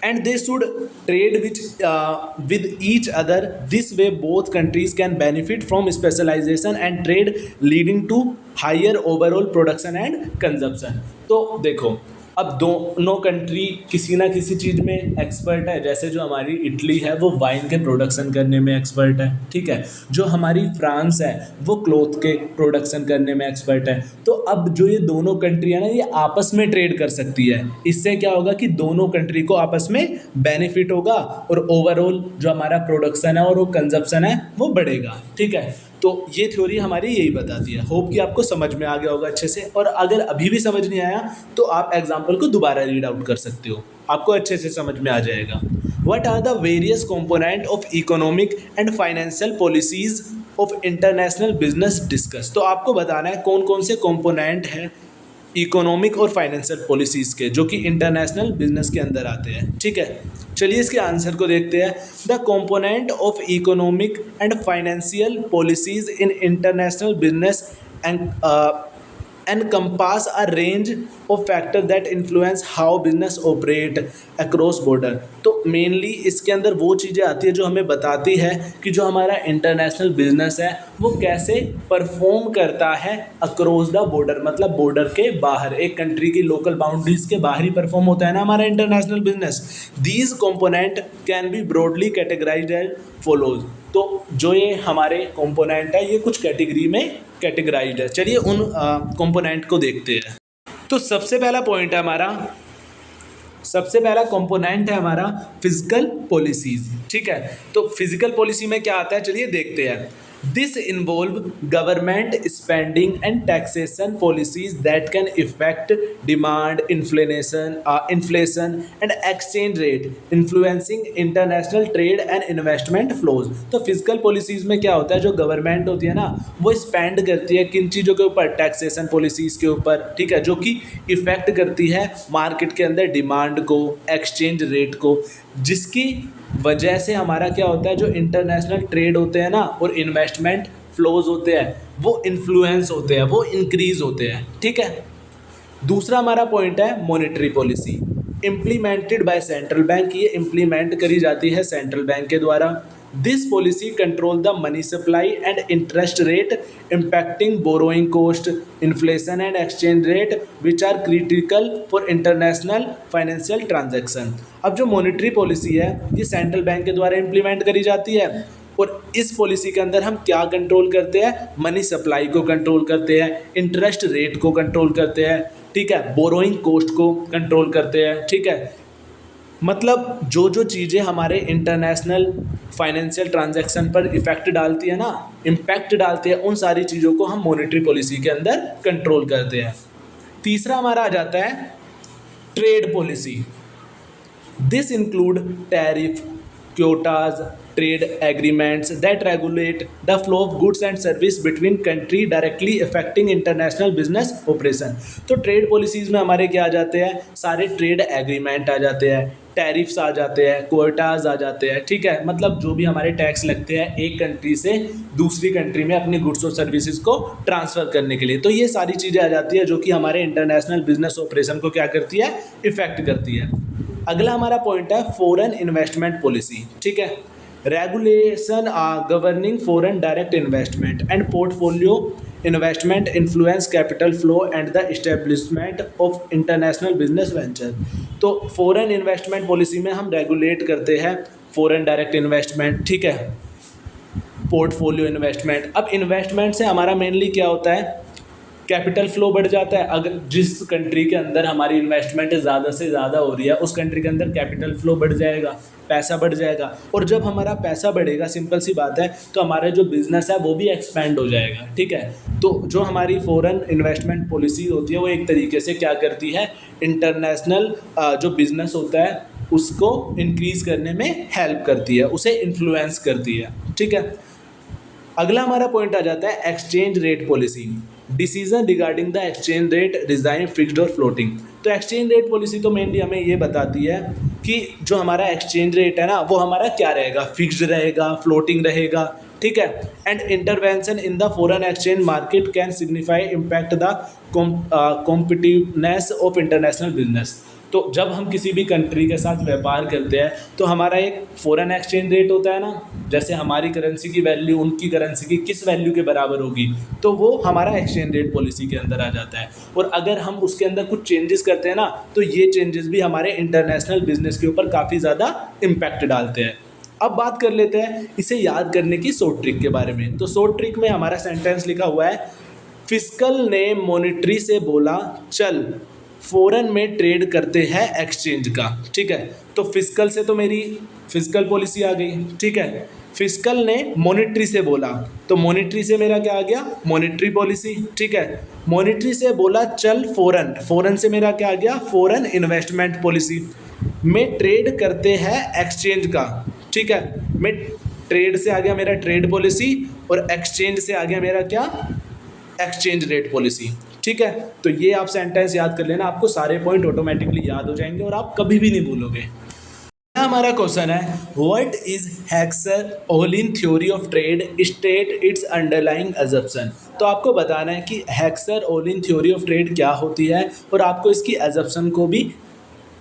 and they should trade with each other. This way both countries can benefit from specialization and trade, leading to higher overall production and consumption. तो देखो, अब दोनों कंट्री किसी ना किसी चीज़ में एक्सपर्ट है। जैसे जो हमारी इटली है वो वाइन के प्रोडक्शन करने में एक्सपर्ट है। ठीक है, जो हमारी फ्रांस है वो क्लोथ के प्रोडक्शन करने में एक्सपर्ट है। तो अब जो ये दोनों कंट्री है ना ये आपस में ट्रेड कर सकती है। इससे क्या होगा कि दोनों कंट्री को आपस में बेनिफिट होगा और ओवरऑल जो हमारा प्रोडक्शन है और वो कंजप्शन है वो बढ़ेगा। ठीक है, तो ये थ्योरी हमारी यही बताती है। होप कि आपको समझ में आ गया होगा अच्छे से, और अगर अभी भी समझ नहीं आया तो आप एग्जाम्पल को दोबारा रीड आउट कर सकते हो, आपको अच्छे से समझ में आ जाएगा। What are the various component of economic and financial policies of international business discuss. तो आपको बताना है कौन कौन से कंपोनेंट हैं इकोनॉमिक और फाइनेंशियल पॉलिसीज़ के जो कि इंटरनेशनल बिजनेस के अंदर आते हैं। ठीक है, चलिए इसके आंसर को देखते हैं। The component of economic and financial policies in international business and encompass a range of factors that influence how business operate across border। तो मेनली इसके अंदर वो चीज़ें आती है जो हमें बताती है कि जो हमारा इंटरनेशनल बिजनेस है वो कैसे परफॉर्म करता है अक्रॉस द बॉर्डर, मतलब बॉर्डर के बाहर, एक कंट्री की लोकल बाउंड्रीज के बाहर ही परफॉर्म होता है ना हमारा international business. These component can be broadly categorised as follows. तो जो ये हमारे कंपोनेंट है ये कुछ कैटेगरी में कैटेगराइज्ड है। चलिए उन कंपोनेंट को देखते हैं। तो सबसे पहला पॉइंट है हमारा, सबसे पहला कंपोनेंट है हमारा फिजिकल पॉलिसीज। ठीक है, तो फिजिकल पॉलिसी में क्या आता है चलिए देखते हैं। This involve government spending and taxation policies that can affect demand, inflation and exchange rate, influencing international trade and investment flows। तो फिजिकल पॉलिसीज में क्या होता है, जो गवर्नमेंट होती है ना वो स्पेंड करती है किन चीज़ों के ऊपर, टैक्सेशन पॉलिसीज़ के ऊपर। ठीक है, जो कि इफ़ेक्ट करती है मार्केट के अंदर डिमांड को, एक्सचेंज रेट को, जिसकी वजह से हमारा क्या होता है, जो इंटरनेशनल ट्रेड होते हैं ना और इन्वेस्टमेंट फ्लोज होते हैं वो इन्फ्लुएंस होते हैं, वो इंक्रीज होते हैं। ठीक है, दूसरा हमारा पॉइंट है monetary policy implemented by central bank. ये इम्प्लीमेंट करी जाती है सेंट्रल बैंक के द्वारा। This policy control the money supply and interest rate impacting borrowing cost, inflation and exchange rate which are critical for international financial transaction। अब जो monetary policy है ये सेंट्रल बैंक के द्वारा इम्प्लीमेंट करी जाती है और इस पॉलिसी के अंदर हम क्या कंट्रोल करते हैं, मनी सप्लाई को कंट्रोल करते हैं, इंटरेस्ट रेट को कंट्रोल करते हैं। ठीक है, बोरोइंग कॉस्ट को कंट्रोल करते हैं। ठीक है, मतलब जो जो चीज़ें हमारे इंटरनेशनल फाइनेंशियल ट्रांजैक्शन पर इफ़ेक्ट डालती है ना, इम्पैक्ट डालती है, उन सारी चीज़ों को हम मॉनेटरी पॉलिसी के अंदर कंट्रोल करते हैं। तीसरा हमारा आ जाता है trade policy. This include tariff, quotas, trade agreements that regulate the flow of goods and service between country directly affecting international business operation. तो ट्रेड पॉलिसीज़ में हमारे क्या आ जाते हैं, सारे ट्रेड एग्रीमेंट आ जाते हैं, टैरिफ्स आ जाते हैं, क्वाटाज आ जाते हैं। ठीक है, मतलब जो भी हमारे टैक्स लगते हैं एक कंट्री से दूसरी कंट्री में अपनी गुड्स और सर्विसेज को ट्रांसफ़र करने के लिए, तो ये सारी चीज़ें आ जाती है जो कि हमारे इंटरनेशनल बिजनेस ऑपरेशन को क्या करती है, इफेक्ट करती है। अगला हमारा पॉइंट है फॉरेन इन्वेस्टमेंट पॉलिसी। ठीक है, regulation governing foreign direct investment and portfolio investment influence capital flow and the establishment of international business venture. तो फॉरेन इन्वेस्टमेंट पॉलिसी में हम रेगुलेट करते हैं फॉरेन डायरेक्ट इन्वेस्टमेंट। ठीक है, पोर्टफोलियो इन्वेस्टमेंट। अब इन्वेस्टमेंट से हमारा मेनली क्या होता है, कैपिटल फ्लो बढ़ जाता है। अगर जिस कंट्री के अंदर हमारी इन्वेस्टमेंट ज़्यादा से ज़्यादा हो रही है उस कंट्री के अंदर कैपिटल फ्लो बढ़ जाएगा, पैसा बढ़ जाएगा, और जब हमारा पैसा बढ़ेगा, सिंपल सी बात है, तो हमारा जो बिज़नेस है वो भी एक्सपेंड हो जाएगा। ठीक है, तो जो हमारी फॉरेन इन्वेस्टमेंट पॉलिसी होती है वो एक तरीके से क्या करती है, इंटरनेशनल जो बिज़नेस होता है उसको इंक्रीज करने में हेल्प करती है, उसे इन्फ्लुएंस करती है। ठीक है, अगला हमारा पॉइंट आ जाता है exchange rate policy. Decision regarding the exchange rate resign fixed और फ्लोटिंग। तो एक्सचेंज रेट पॉलिसी तो मेनली हमें ये बताती है कि जो हमारा एक्सचेंज रेट है ना वो हमारा क्या रहेगा, फिक्स्ड रहेगा, फ्लोटिंग रहेगा। ठीक है, and intervention in the foreign exchange market can signify impact the competitiveness of international business. तो जब हम किसी भी कंट्री के साथ व्यापार करते हैं तो हमारा एक फॉरेन एक्सचेंज रेट होता है ना, जैसे हमारी करेंसी की वैल्यू उनकी करेंसी की किस वैल्यू के बराबर होगी, तो वो हमारा एक्सचेंज रेट पॉलिसी के अंदर आ जाता है। और अगर हम उसके अंदर कुछ चेंजेस करते हैं ना तो ये चेंजेस भी हमारे इंटरनेशनल बिजनेस के ऊपर काफ़ी ज़्यादा इम्पैक्ट डालते हैं। अब बात कर लेते हैं इसे याद करने की शॉर्ट ट्रिक के बारे में। तो शॉर्ट ट्रिक में हमारा सेंटेंस लिखा हुआ है, फिस्कल ने मॉनेटरी से बोला चल फॉरेन में ट्रेड करते हैं एक्सचेंज का। ठीक है, तो फिस्कल से तो मेरी फिस्कल पॉलिसी आ गई। ठीक है, फिस्कल ने मॉनेटरी से बोला, तो मॉनेटरी से मेरा क्या आ गया, मॉनेटरी पॉलिसी। ठीक है, मॉनेटरी से बोला चल फॉरेन, फॉरेन से मेरा क्या आ गया, फॉरेन इन्वेस्टमेंट पॉलिसी। में ट्रेड करते हैं एक्सचेंज का। ठीक है, में ट्रेड से आ गया मेरा ट्रेड पॉलिसी और एक्सचेंज से आ गया मेरा क्या, एक्सचेंज रेट पॉलिसी। ठीक है, तो ये आप सेंटेंस याद कर लेना, आपको सारे पॉइंट ऑटोमेटिकली याद हो जाएंगे और आप कभी भी नहीं भूलोगे। हमारा क्वेश्चन है, what is Heckscher-Ohlin theory of trade, state it's underlying assumption. तो आपको बताना है कि हेक्सर-ओहलिन थ्योरी ऑफ ट्रेड क्या होती है और आपको इसकी अजम्पशन को भी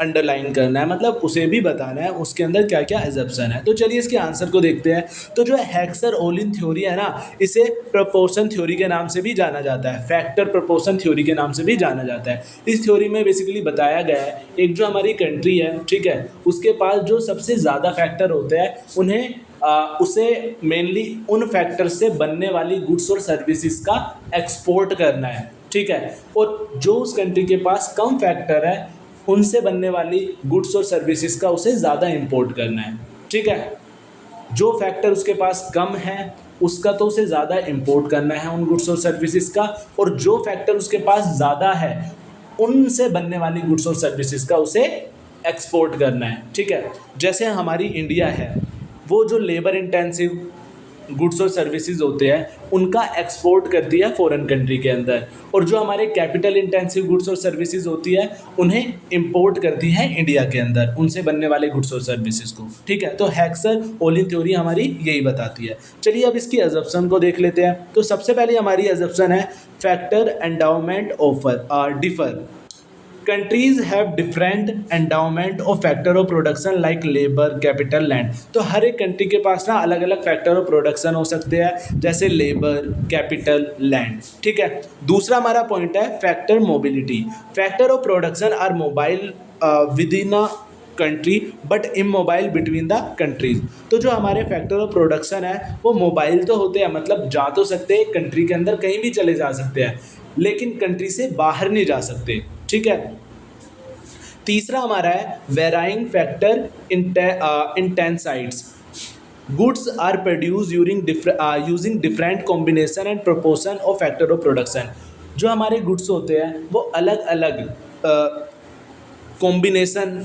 अंडरलाइन करना है, मतलब उसे भी बताना है उसके अंदर क्या क्या एजम्पशन है। तो चलिए इसके आंसर को देखते हैं। तो जो हेक्सर-ओहलिन थ्योरी है ना, इसे प्रोपोर्शन थ्योरी के नाम से भी जाना जाता है, फैक्टर प्रोपोर्शन थ्योरी के नाम से भी जाना जाता है। इस थ्योरी में बेसिकली बताया गया है एक जो हमारी कंट्री है, ठीक है, उसके पास जो सबसे ज़्यादा फैक्टर होते हैं उन्हें उसे मेनली उन फैक्टर से बनने वाली गुड्स और सर्विसेज का एक्सपोर्ट करना है। ठीक है, और जो उस कंट्री के पास कम फैक्टर है उनसे बनने वाली गुड्स और सर्विसेज का उसे ज़्यादा इंपोर्ट करना है। ठीक है, जो फैक्टर उसके पास कम है उसका तो उसे ज़्यादा इंपोर्ट करना है उन गुड्स और सर्विसेज का, और जो फैक्टर उसके पास ज़्यादा है उनसे बनने वाली गुड्स और सर्विसेज का उसे एक्सपोर्ट करना है। ठीक है, जैसे हमारी इंडिया है वो जो लेबर इंटेंसिव गुड्स और सर्विसेज होते हैं उनका एक्सपोर्ट करती है फॉरेन कंट्री के अंदर, और जो हमारे कैपिटल इंटेंसिव गुड्स और सर्विसेज होती है उन्हें इंपोर्ट करती है इंडिया के अंदर, उनसे बनने वाले गुड्स और सर्विसेज को। ठीक है, तो हेक्सर-ओहलिन थ्योरी हमारी यही बताती है। चलिए अब इसकी अजम्पशन को देख लेते हैं। तो सबसे पहले हमारी अजम्पशन है, factor endowment offer differ, countries have different endowment of factor of production like labour, capital, land. तो हर एक कंट्री के पास ना अलग अलग फैक्टर ऑफ प्रोडक्शन हो सकते हैं, जैसे लेबर, कैपिटल, लैंड। ठीक है, दूसरा हमारा पॉइंट है factor mobility, factor of production are mobile within a country but immobile between the countries. तो जो हमारे फैक्टर ऑफ प्रोडक्शन है वो मोबाइल तो होते हैं, मतलब जा तो सकते हैं कंट्री के अंदर, कहीं भी चले जा सकते हैं, लेकिन कंट्री से बाहर नहीं जा सकते। ठीक है, तीसरा हमारा है varying factor intensities, goods are produce using different combination and proportion of factor of production. जो हमारे गुड्स होते हैं वो अलग अलग कॉम्बिनेशन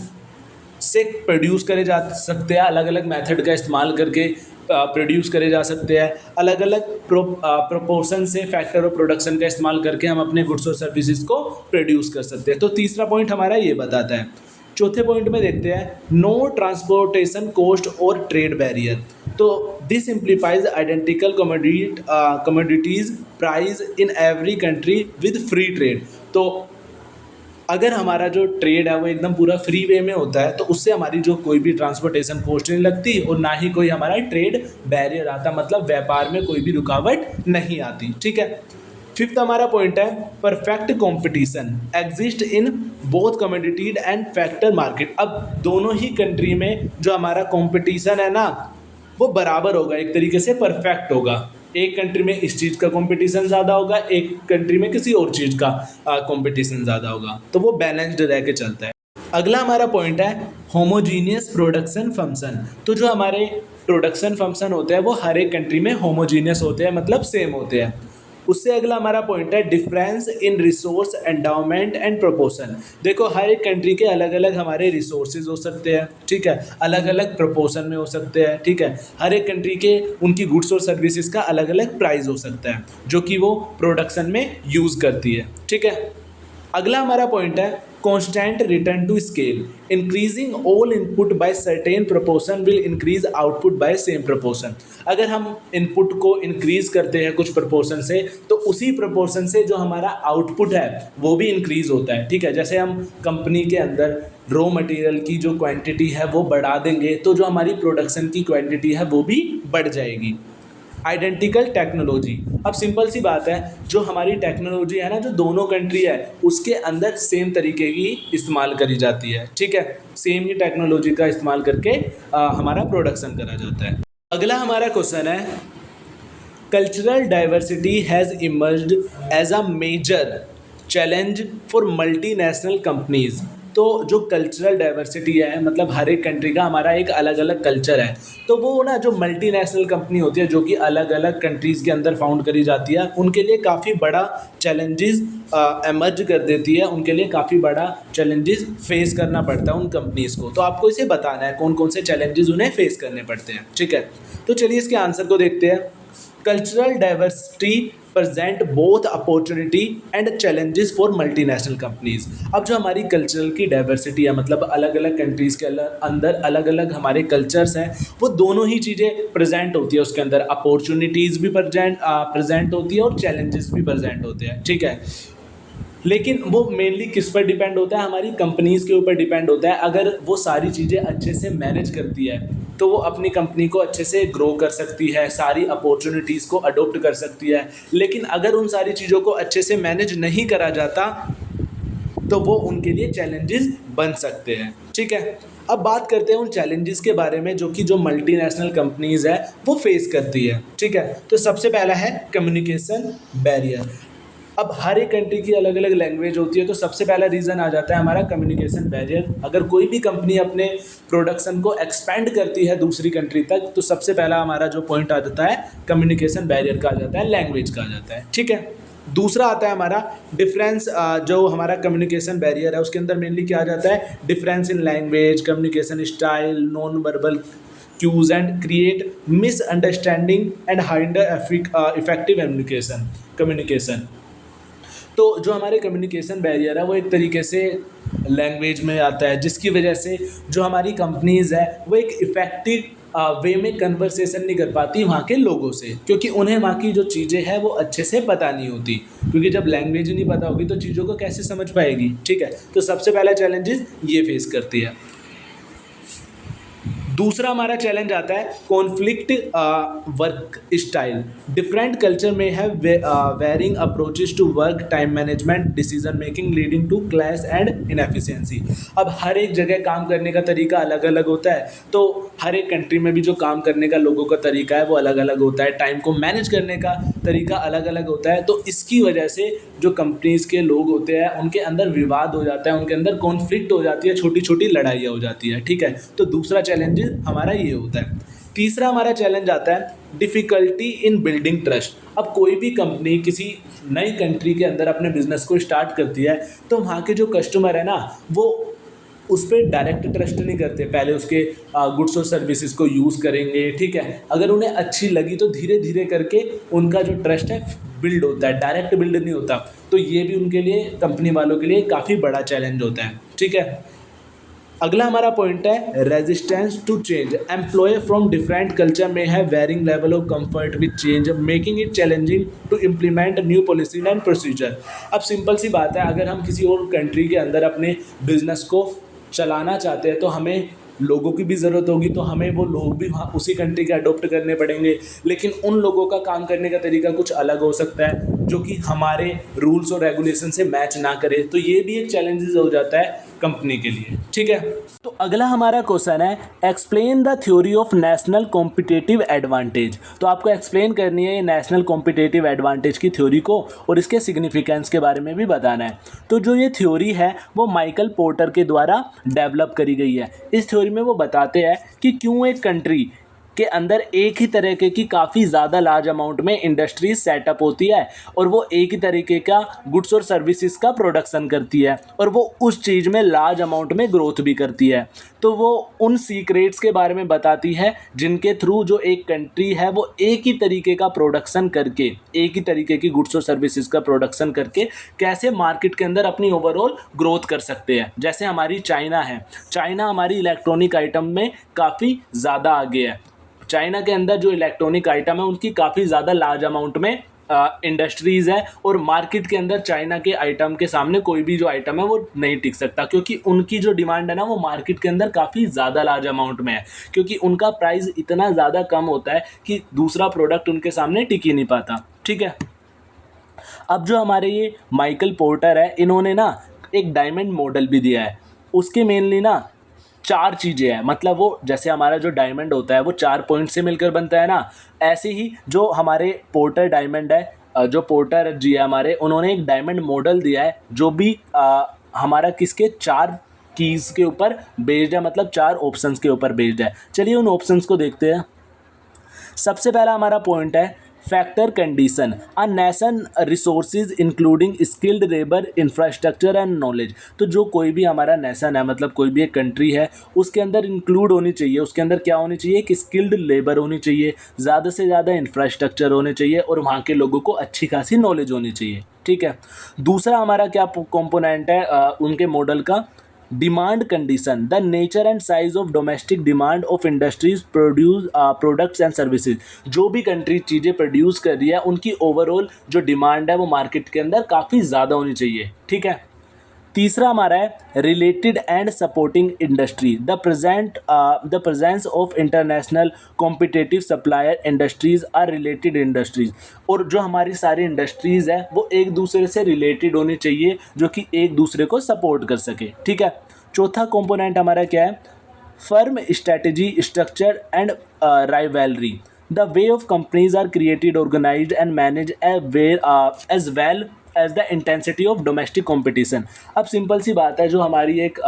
से प्रोड्यूस करे जा सकते हैं, अलग अलग मेथड का इस्तेमाल करके प्रोड्यूस करे जा सकते हैं, अलग अलग प्रोपोर्शन से फैक्टर ऑफ प्रोडक्शन का इस्तेमाल करके हम अपने गुड्स और सर्विसेज को प्रोड्यूस कर सकते हैं। तो तीसरा पॉइंट हमारा ये बताता है। चौथे पॉइंट में देखते हैं, नो ट्रांसपोर्टेशन कॉस्ट और ट्रेड बैरियर। तो this simplifies identical commodities price in every country with free trade. तो अगर हमारा जो ट्रेड है वो एकदम पूरा फ्री वे में होता है तो उससे हमारी जो कोई भी ट्रांसपोर्टेशन कॉस्ट नहीं लगती और ना ही कोई हमारा ट्रेड बैरियर आता, मतलब व्यापार में कोई भी रुकावट नहीं आती। ठीक है, फिफ्थ हमारा पॉइंट है perfect competition exist in both commodity and factor market. अब दोनों ही कंट्री में जो हमारा कंपटीशन है ना वो बराबर होगा, एक तरीके से परफेक्ट होगा। एक कंट्री में इस चीज़ का कंपटीशन ज़्यादा होगा, एक कंट्री में किसी और चीज़ का कंपटीशन ज़्यादा होगा, तो वो बैलेंस्ड रह के चलता है। अगला हमारा पॉइंट है होमोजीनियस प्रोडक्शन फंक्शन। तो जो हमारे प्रोडक्शन फंक्शन होते हैं वो हर एक कंट्री में होमोजीनियस होते हैं, मतलब सेम होते हैं। उससे अगला हमारा पॉइंट है difference in resource endowment and proportion. देखो हर एक कंट्री के अलग अलग हमारे रिसोर्सेज हो सकते हैं, ठीक है, अलग अलग प्रोपोर्शन में हो सकते हैं, ठीक है। हर एक कंट्री के उनकी गुड्स और सर्विसेज का अलग अलग प्राइस हो सकता है जो कि वो प्रोडक्शन में यूज़ करती है, ठीक है। अगला हमारा पॉइंट है constant return to scale. Increasing all input by certain proportion will increase output by same proportion. अगर हम इनपुट को इंक्रीज करते हैं कुछ प्रोपोर्शन से तो उसी प्रोपोर्शन से जो हमारा आउटपुट है वो भी इंक्रीज होता है, ठीक है। जैसे हम कंपनी के अंदर रॉ मटेरियल की जो क्वांटिटी है वो बढ़ा देंगे तो जो हमारी प्रोडक्शन की क्वांटिटी है वो भी बढ़ जाएगी। Identical technology. अब सिंपल सी बात है, जो हमारी टेक्नोलॉजी है ना, जो दोनों कंट्री है उसके अंदर सेम तरीके की इस्तेमाल करी जाती है, ठीक है। सेम ही टेक्नोलॉजी का इस्तेमाल करके हमारा प्रोडक्शन करा जाता है। अगला हमारा क्वेश्चन है cultural diversity has emerged as a major challenge for multinational companies. तो जो कल्चरल डाइवर्सिटी है मतलब हर एक कंट्री का हमारा एक अलग अलग कल्चर है, तो वो ना जो मल्टीनेशनल कंपनी होती है जो कि अलग अलग कंट्रीज़ के अंदर फाउंड करी जाती है उनके लिए काफ़ी बड़ा चैलेंजेस एमर्ज कर देती है, उनके लिए काफ़ी बड़ा चैलेंजेस फेस करना पड़ता है उन कंपनीज़ को। तो आपको इसे बताना है कौन कौन से चैलेंजेस उन्हें फेस करने पड़ते हैं, ठीक है। तो चलिए इसके आंसर को देखते हैं। Cultural diversity present both opportunity and challenges for multinational companies. अब जो हमारी कल्चरल की डाइवर्सिटी है मतलब अलग अलग कंट्रीज़ के अंदर अलग अलग हमारे कल्चर्स हैं, वो दोनों ही चीज़ें प्रेजेंट होती है उसके अंदर। अपॉर्चुनिटीज़ भी प्रेजेंट होती है और चैलेंजेस भी प्रेजेंट होते हैं, ठीक है। लेकिन वो मेनली किस पर डिपेंड होता है, हमारी कंपनीज़ के ऊपर डिपेंड होता है। अगर वो सारी चीज़ें अच्छे से मैनेज करती है तो वो अपनी कंपनी को अच्छे से ग्रो कर सकती है, सारी अपॉर्चुनिटीज़ को अडोप्ट कर सकती है। लेकिन अगर उन सारी चीज़ों को अच्छे से मैनेज नहीं करा जाता तो वो उनके लिए चैलेंजेस बन सकते हैं, ठीक है। अब बात करते हैं उन चैलेंजेस के बारे में जो मल्टीनेशनल कंपनीज़ है वो फेस करती है, ठीक है। तो सबसे पहला है कम्युनिकेशन बैरियर। अब हर एक कंट्री की अलग अलग लैंग्वेज होती है, तो सबसे पहला रीज़न आ जाता है हमारा कम्युनिकेशन बैरियर। अगर कोई भी कंपनी अपने प्रोडक्शन को एक्सपेंड करती है दूसरी कंट्री तक तो सबसे पहला हमारा जो पॉइंट आ जाता है कम्युनिकेशन बैरियर का आ जाता है, लैंग्वेज का आ जाता है, ठीक है। दूसरा आता है हमारा डिफरेंस। जो हमारा कम्युनिकेशन बैरियर है उसके अंदर मेनली क्या आ जाता है, difference in language, communication style, non verbal cues and create misunderstanding and hinder effective communication। तो जो हमारे कम्युनिकेशन बैरियर है वो एक तरीके से लैंग्वेज में आता है जिसकी वजह से जो हमारी कंपनीज़ है वो एक इफ़ेक्टिव वे में कन्वर्सेशन नहीं कर पाती वहाँ के लोगों से, क्योंकि उन्हें वहाँ की जो चीज़ें हैं वो अच्छे से पता नहीं होती। क्योंकि जब लैंग्वेज ही नहीं पता होगी तो चीज़ों को कैसे समझ पाएगी, ठीक है। तो सबसे पहला चैलेंजेस ये फेस करती है। दूसरा हमारा चैलेंज आता है conflict work style. Different culture में have varying approaches to work time management decision making leading to clash and inefficiency. अब हर एक जगह काम करने का तरीका अलग अलग होता है, तो हर एक कंट्री में भी जो काम करने का लोगों का तरीका है वो अलग अलग होता है, टाइम को मैनेज करने का तरीका अलग अलग होता है। तो इसकी वजह से जो कंपनीज़ के लोग होते हैं उनके अंदर विवाद हो जाता है, उनके अंदर कॉन्फ्लिक्ट हो जाती है, छोटी छोटी लड़ाइयाँ हो जाती है, ठीक है। तो दूसरा चैलेंज हमारा ये होता है। तीसरा हमारा चैलेंज आता है डिफ़िकल्टी इन बिल्डिंग ट्रस्ट। अब कोई भी कंपनी किसी नई कंट्री के अंदर अपने बिजनेस को स्टार्ट करती है तो वहाँ के जो कस्टमर है ना वो उस पर डायरेक्ट ट्रस्ट नहीं करते, पहले उसके गुड्स और सर्विसेज को यूज़ करेंगे, ठीक है। अगर उन्हें अच्छी लगी तो धीरे धीरे करके उनका जो ट्रस्ट है बिल्ड होता है, डायरेक्ट बिल्ड नहीं होता। तो ये भी उनके लिए, कंपनी वालों के लिए काफ़ी बड़ा चैलेंज होता है, ठीक है। अगला हमारा पॉइंट है resistance to change. Employ from different culture में है varying level of comfort with change making it challenging to implement new policy and procedure. अब सिंपल सी बात है, अगर हम किसी और कंट्री के अंदर अपने बिजनेस को चलाना चाहते हैं तो हमें लोगों की भी ज़रूरत होगी, तो हमें वो लोग भी वहाँ उसी कंट्री के अडोप्ट करने पड़ेंगे। लेकिन उन लोगों का काम करने का तरीका कुछ अलग हो सकता है जो कि हमारे रूल्स और रेगुलेशन से मैच ना करे, तो ये भी एक चैलेंजेस हो जाता है कंपनी के लिए, ठीक है। तो अगला हमारा क्वेश्चन है explain the theory of national competitive advantage. तो आपको एक्सप्लेन करनी है ये नेशनल कॉम्पिटिटिव एडवांटेज की थ्योरी को और इसके सिग्निफिकेंस के बारे में भी बताना है। तो जो ये थ्योरी है वो माइकल पोर्टर के द्वारा डेवलप करी गई है। इस थ्योरी में वो बताते हैं कि क्यों एक कंट्री के अंदर एक ही तरीके की काफ़ी ज़्यादा लार्ज अमाउंट में इंडस्ट्रीज सेटअप होती है और वो एक ही तरीके का गुड्स और सर्विसेज का प्रोडक्शन करती है और वो उस चीज़ में लार्ज अमाउंट में ग्रोथ भी करती है। तो वो उन सीक्रेट्स के बारे में बताती है जिनके थ्रू जो एक कंट्री है वो एक ही तरीके का प्रोडक्शन करके, एक ही तरीके की गुड्स और सर्विसेज का प्रोडक्शन करके कैसे मार्केट के अंदर अपनी ओवरऑल ग्रोथ कर सकते हैं। जैसे हमारी चाइना है, चाइना हमारी इलेक्ट्रॉनिक आइटम में काफ़ी ज़्यादा आगे है। चाइना के अंदर जो इलेक्ट्रॉनिक आइटम है उनकी काफ़ी ज़्यादा लार्ज अमाउंट में इंडस्ट्रीज़ है और मार्केट के अंदर चाइना के आइटम के सामने कोई भी जो आइटम है वो नहीं टिक सकता, क्योंकि उनकी जो डिमांड है ना वो मार्केट के अंदर काफ़ी ज़्यादा लार्ज अमाउंट में है, क्योंकि उनका प्राइस इतना ज़्यादा कम होता है कि दूसरा प्रोडक्ट उनके सामने टिक ही नहीं पाता। ठीक है, अब जो हमारे ये माइकल पोर्टर है, इन्होंने ना एक डायमंड मॉडल भी दिया है। उसके मेनली ना 4 चीज़ें हैं, मतलब वो जैसे हमारा जो डायमंड होता है वो 4 पॉइंट से मिलकर बनता है ना, ऐसे ही जो हमारे पोर्टर डायमंड है, जो पोर्टर जी है हमारे, उन्होंने एक डायमंड मॉडल दिया है जो भी हमारा किसके 4 कीज़ के ऊपर बेस्ड है, मतलब 4 ऑप्शंस के ऊपर बेस्ड है। चलिए उन ऑप्शंस को देखते हैं। सबसे पहला हमारा पॉइंट है factor condition, a nation resources including skilled labour, infrastructure and knowledge. तो जो कोई भी हमारा नेशन है, मतलब कोई भी एक कंट्री है, उसके अंदर इंक्लूड होनी चाहिए, उसके अंदर क्या होनी चाहिए कि स्किल्ड लेबर होनी चाहिए, ज़्यादा से ज़्यादा इंफ्रास्ट्रक्चर होने चाहिए और वहाँ के लोगों को अच्छी खासी नॉलेज होनी चाहिए। ठीक है, दूसरा हमारा क्या कंपोनेंट है उनके मॉडल का, demand condition, the nature and size of domestic demand of industries produce products and services. जो भी कंट्री चीज़ें प्रोड्यूस कर रही है उनकी ओवरऑल जो डिमांड है वो मार्केट के अंदर काफ़ी ज़्यादा होनी चाहिए। ठीक है, तीसरा हमारा है related and supporting industry, the presence of international competitive supplier industries are related industries. और जो हमारी सारी इंडस्ट्रीज़ है वो एक दूसरे से रिलेटेड होनी चाहिए, जो कि एक दूसरे को सपोर्ट कर सके। ठीक है, चौथा कंपोनेंट हमारा क्या है, firm strategy, structure and rivalry, the way of companies are created, organised and manage as well as the intensity of domestic competition. अब सिंपल सी बात है, जो हमारी एक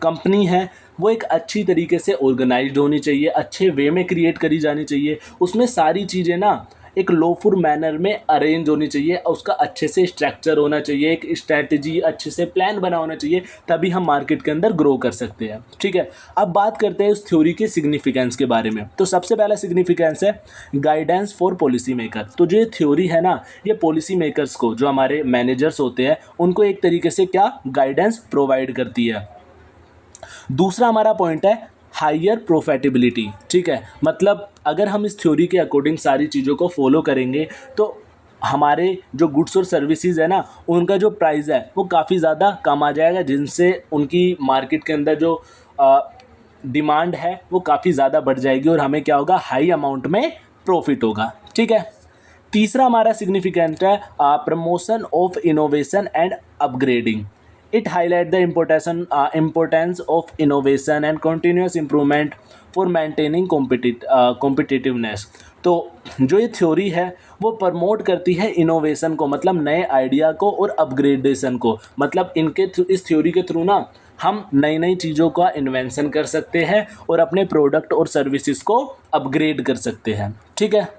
कंपनी है वो एक अच्छी तरीके से ऑर्गेनाइज्ड होनी चाहिए, अच्छे वे में क्रिएट करी जानी चाहिए, उसमें सारी चीज़ें ना एक लॉफुल मैनर में अरेंज होनी चाहिए, उसका अच्छे से स्ट्रक्चर होना चाहिए, एक स्ट्रैटेजी अच्छे से प्लान बना होना चाहिए, तभी हम मार्केट के अंदर ग्रो कर सकते हैं। ठीक है, अब बात करते हैं उस थ्योरी के सिग्निफिकेंस के बारे में। तो सबसे पहला सिग्निफिकेंस है गाइडेंस फॉर पॉलिसी मेकर। तो जो ये थ्योरी है ना, ये पॉलिसी मेकर्स को, जो हमारे मैनेजर्स होते हैं, उनको एक तरीके से क्या गाइडेंस प्रोवाइड करती है। दूसरा हमारा पॉइंट है हायर प्रॉफिटेबिलिटी। ठीक है, मतलब अगर हम इस थ्योरी के अकॉर्डिंग सारी चीज़ों को फॉलो करेंगे तो हमारे जो गुड्स और सर्विसेज है ना, उनका जो प्राइस है वो काफ़ी ज़्यादा कम आ जाएगा, जिनसे उनकी मार्केट के अंदर जो डिमांड है वो काफ़ी ज़्यादा बढ़ जाएगी और हमें क्या होगा, हाई अमाउंट में प्रॉफिट होगा। ठीक है, तीसरा हमारा सिग्निफिकेंट है promotion of innovation and upgrading. It highlight the importance of innovation and continuous improvement for maintaining competitiveness। तो जो ये थ्योरी है वो प्रमोट करती है इनोवेशन को, मतलब नए आइडिया को, और अपग्रेडेशन को, मतलब इस थ्योरी के थ्रू ना हम नई नई चीज़ों का इन्वेंशन कर सकते हैं और अपने प्रोडक्ट और सर्विसेज को अपग्रेड कर सकते हैं। ठीक है,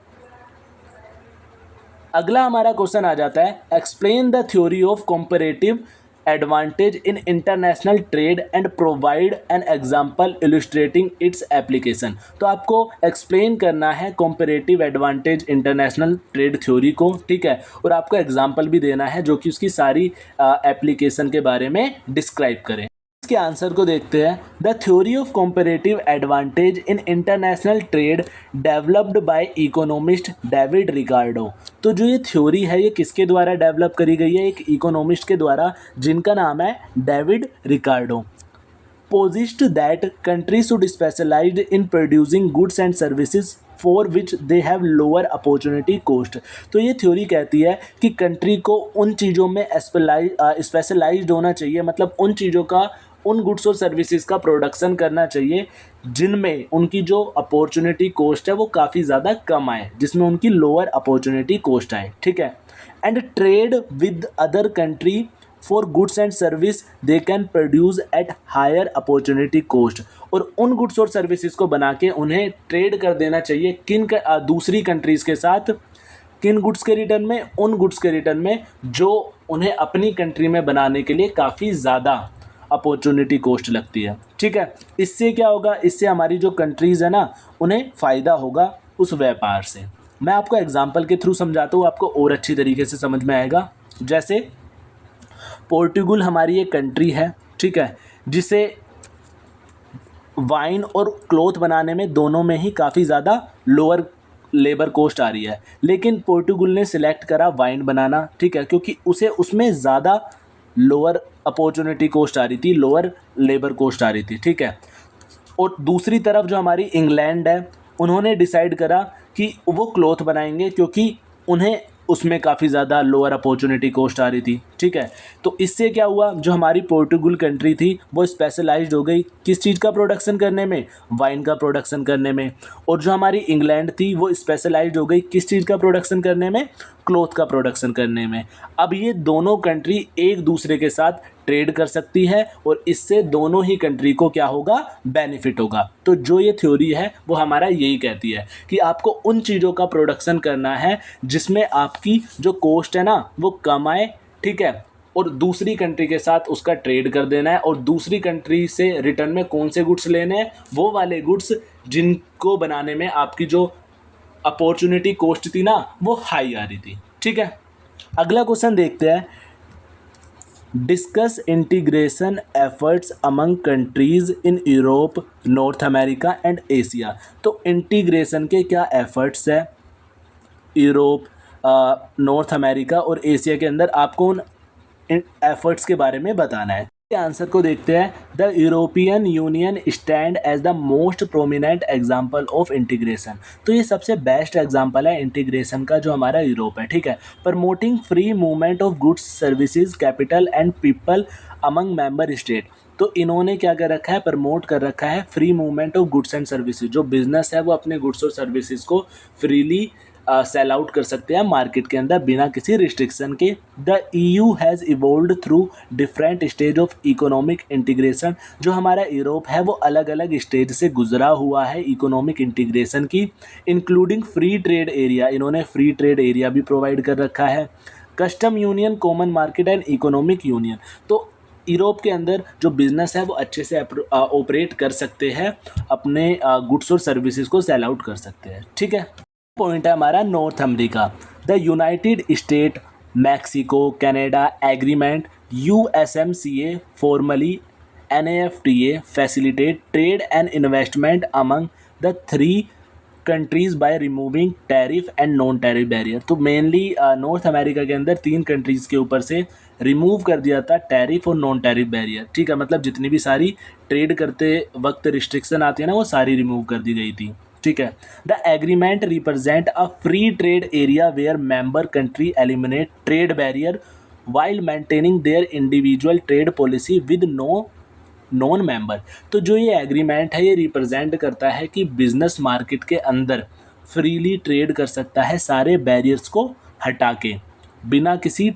अगला हमारा क्वेश्चन आ जाता है explain the theory of comparative advantage in international trade and provide an example illustrating its application. तो आपको एक्सप्लेन करना है comparative advantage international trade theory को। ठीक है, और आपको एग्जाम्पल भी देना है जो कि उसकी सारी एप्लीकेशन के बारे में डिस्क्राइब करें। इसके आंसर को देखते हैं। The theory of comparative advantage in international trade developed by economist David Ricardo. तो जो ये थ्योरी है ये किसके द्वारा डेवलप करी गई है, एक इकोनॉमिस्ट के द्वारा जिनका नाम है David Ricardo. Posits that country should specialized in producing goods and services for which they have lower opportunity cost. तो ये थ्योरी कहती है कि कंट्री को उन चीज़ों में स्पेशलाइज्ड होना चाहिए, मतलब उन चीज़ों का, उन गुड्स और सर्विसेज का प्रोडक्शन करना चाहिए जिनमें उनकी जो अपॉर्चुनिटी कॉस्ट है वो काफ़ी ज़्यादा कम आए, जिसमें उनकी लोअर अपॉर्चुनिटी कॉस्ट आए। ठीक है, and trade with other country for goods and service they can produce at higher opportunity cost. और उन गुड्स और सर्विसेज को बना के उन्हें ट्रेड कर देना चाहिए दूसरी कंट्रीज़ के साथ, किन गुड्स के रिटर्न में, उन गुड्स के रिटर्न में जो उन्हें अपनी कंट्री में बनाने के लिए काफ़ी ज़्यादा अपॉर्चुनिटी कॉस्ट लगती है। ठीक है, इससे क्या होगा, इससे हमारी जो कंट्रीज़ है ना उन्हें फ़ायदा होगा उस व्यापार से। मैं आपको एग्जांपल के थ्रू समझाता हूँ, आपको और अच्छी तरीके से समझ में आएगा। जैसे पोर्टुगल हमारी एक कंट्री है, ठीक है, जिसे वाइन और क्लॉथ बनाने में दोनों में ही काफ़ी ज़्यादा लोअर लेबर कॉस्ट आ रही है, लेकिन पोर्टुगल ने सिलेक्ट करा वाइन बनाना, ठीक है, क्योंकि उसे उसमें ज़्यादा लोअर अपॉर्चुनिटी कॉस्ट आ रही थी, लोअर लेबर कॉस्ट आ रही थी। ठीक है, और दूसरी तरफ जो हमारी इंग्लैंड है, उन्होंने डिसाइड करा कि वो क्लॉथ बनाएंगे क्योंकि उन्हें उसमें काफ़ी ज़्यादा लोअर अपॉर्चुनिटी कॉस्ट आ रही थी। ठीक है, तो इससे क्या हुआ, जो हमारी पोर्टुगल कंट्री थी वो स्पेशलाइज्ड हो गई किस चीज़ का प्रोडक्शन करने में, वाइन का प्रोडक्शन करने में। और जो हमारी इंग्लैंड थी वो स्पेशलाइज्ड हो गई किस चीज़ का प्रोडक्शन करने में, क्लॉथ का प्रोडक्शन करने में। अब ये दोनों कंट्री एक दूसरे के साथ ट्रेड कर सकती है और इससे दोनों ही कंट्री को क्या होगा, बेनिफिट होगा। तो जो ये थ्योरी है वो हमारा यही कहती है कि आपको उन चीज़ों का प्रोडक्शन करना है जिसमें आपकी जो कॉस्ट है ना वो कम आए, ठीक है, और दूसरी कंट्री के साथ उसका ट्रेड कर देना है, और दूसरी कंट्री से रिटर्न में कौन से गुड्स लेने हैं, वो वाले गुड्स जिनको बनाने में आपकी जो अपॉर्चुनिटी कॉस्ट थी ना वो हाई आ रही थी। ठीक है, अगला क्वेश्चन देखते हैं। Discuss integration efforts among countries in Europe, north America and Asia. तो इंटीग्रेशन के क्या एफर्ट्स है यूरोप, नॉर्थ अमेरिका और एशिया के अंदर, आपको उन एफर्ट्स के बारे में बताना है। आंसर को देखते हैं। The European Union stand as the most prominent example of integration. तो ये सबसे बेस्ट एग्जाम्पल है इंटीग्रेशन का जो हमारा यूरोप है। ठीक है, promoting free movement of goods, services, capital and people among member state. तो इन्होंने क्या कर रखा है, प्रमोट कर रखा है free movement of goods and services. जो बिजनेस है वो अपने गुड्स और सर्विसेज को फ्रीली सेल आउट कर सकते हैं मार्केट के अंदर बिना किसी रिस्ट्रिक्शन के। The EU has evolved through different stage of economic integration. जो हमारा यूरोप है वो अलग अलग स्टेज से गुजरा हुआ है इकोनॉमिक इंटीग्रेशन की, इंक्लूडिंग फ्री ट्रेड एरिया। इन्होंने फ्री ट्रेड एरिया भी प्रोवाइड कर रखा है, custom union, common market and economic union. तो यूरोप के अंदर जो बिज़नेस है वो अच्छे से ऑपरेट कर सकते हैं, अपने गुड्स और सर्विसेज को सेल आउट कर सकते हैं। ठीक है, पॉइंट है हमारा north America. The United state, Mexico, Canada agreement, USMCA formally NAFTA facilitate trade and investment among the three countries by removing tariff and non tariff barrier. तो मेनली नॉर्थ अमेरिका के अंदर 3 कंट्रीज़ के ऊपर से remove कर दिया था tariff और नॉन टैरिफ बैरियर। ठीक है, मतलब जितनी भी सारी ट्रेड करते वक्त रिस्ट्रिक्शन आती है ना वो सारी रिमूव कर दी गई थी। ठीक है, the agreement represent a free trade area where member country eliminate trade barrier while maintaining their individual trade policy with no non member. तो जो ये एग्रीमेंट है ये रिप्रेजेंट करता है कि बिजनेस मार्केट के अंदर फ्रीली ट्रेड कर सकता है सारे बैरियर्स को हटा के, बिना किसी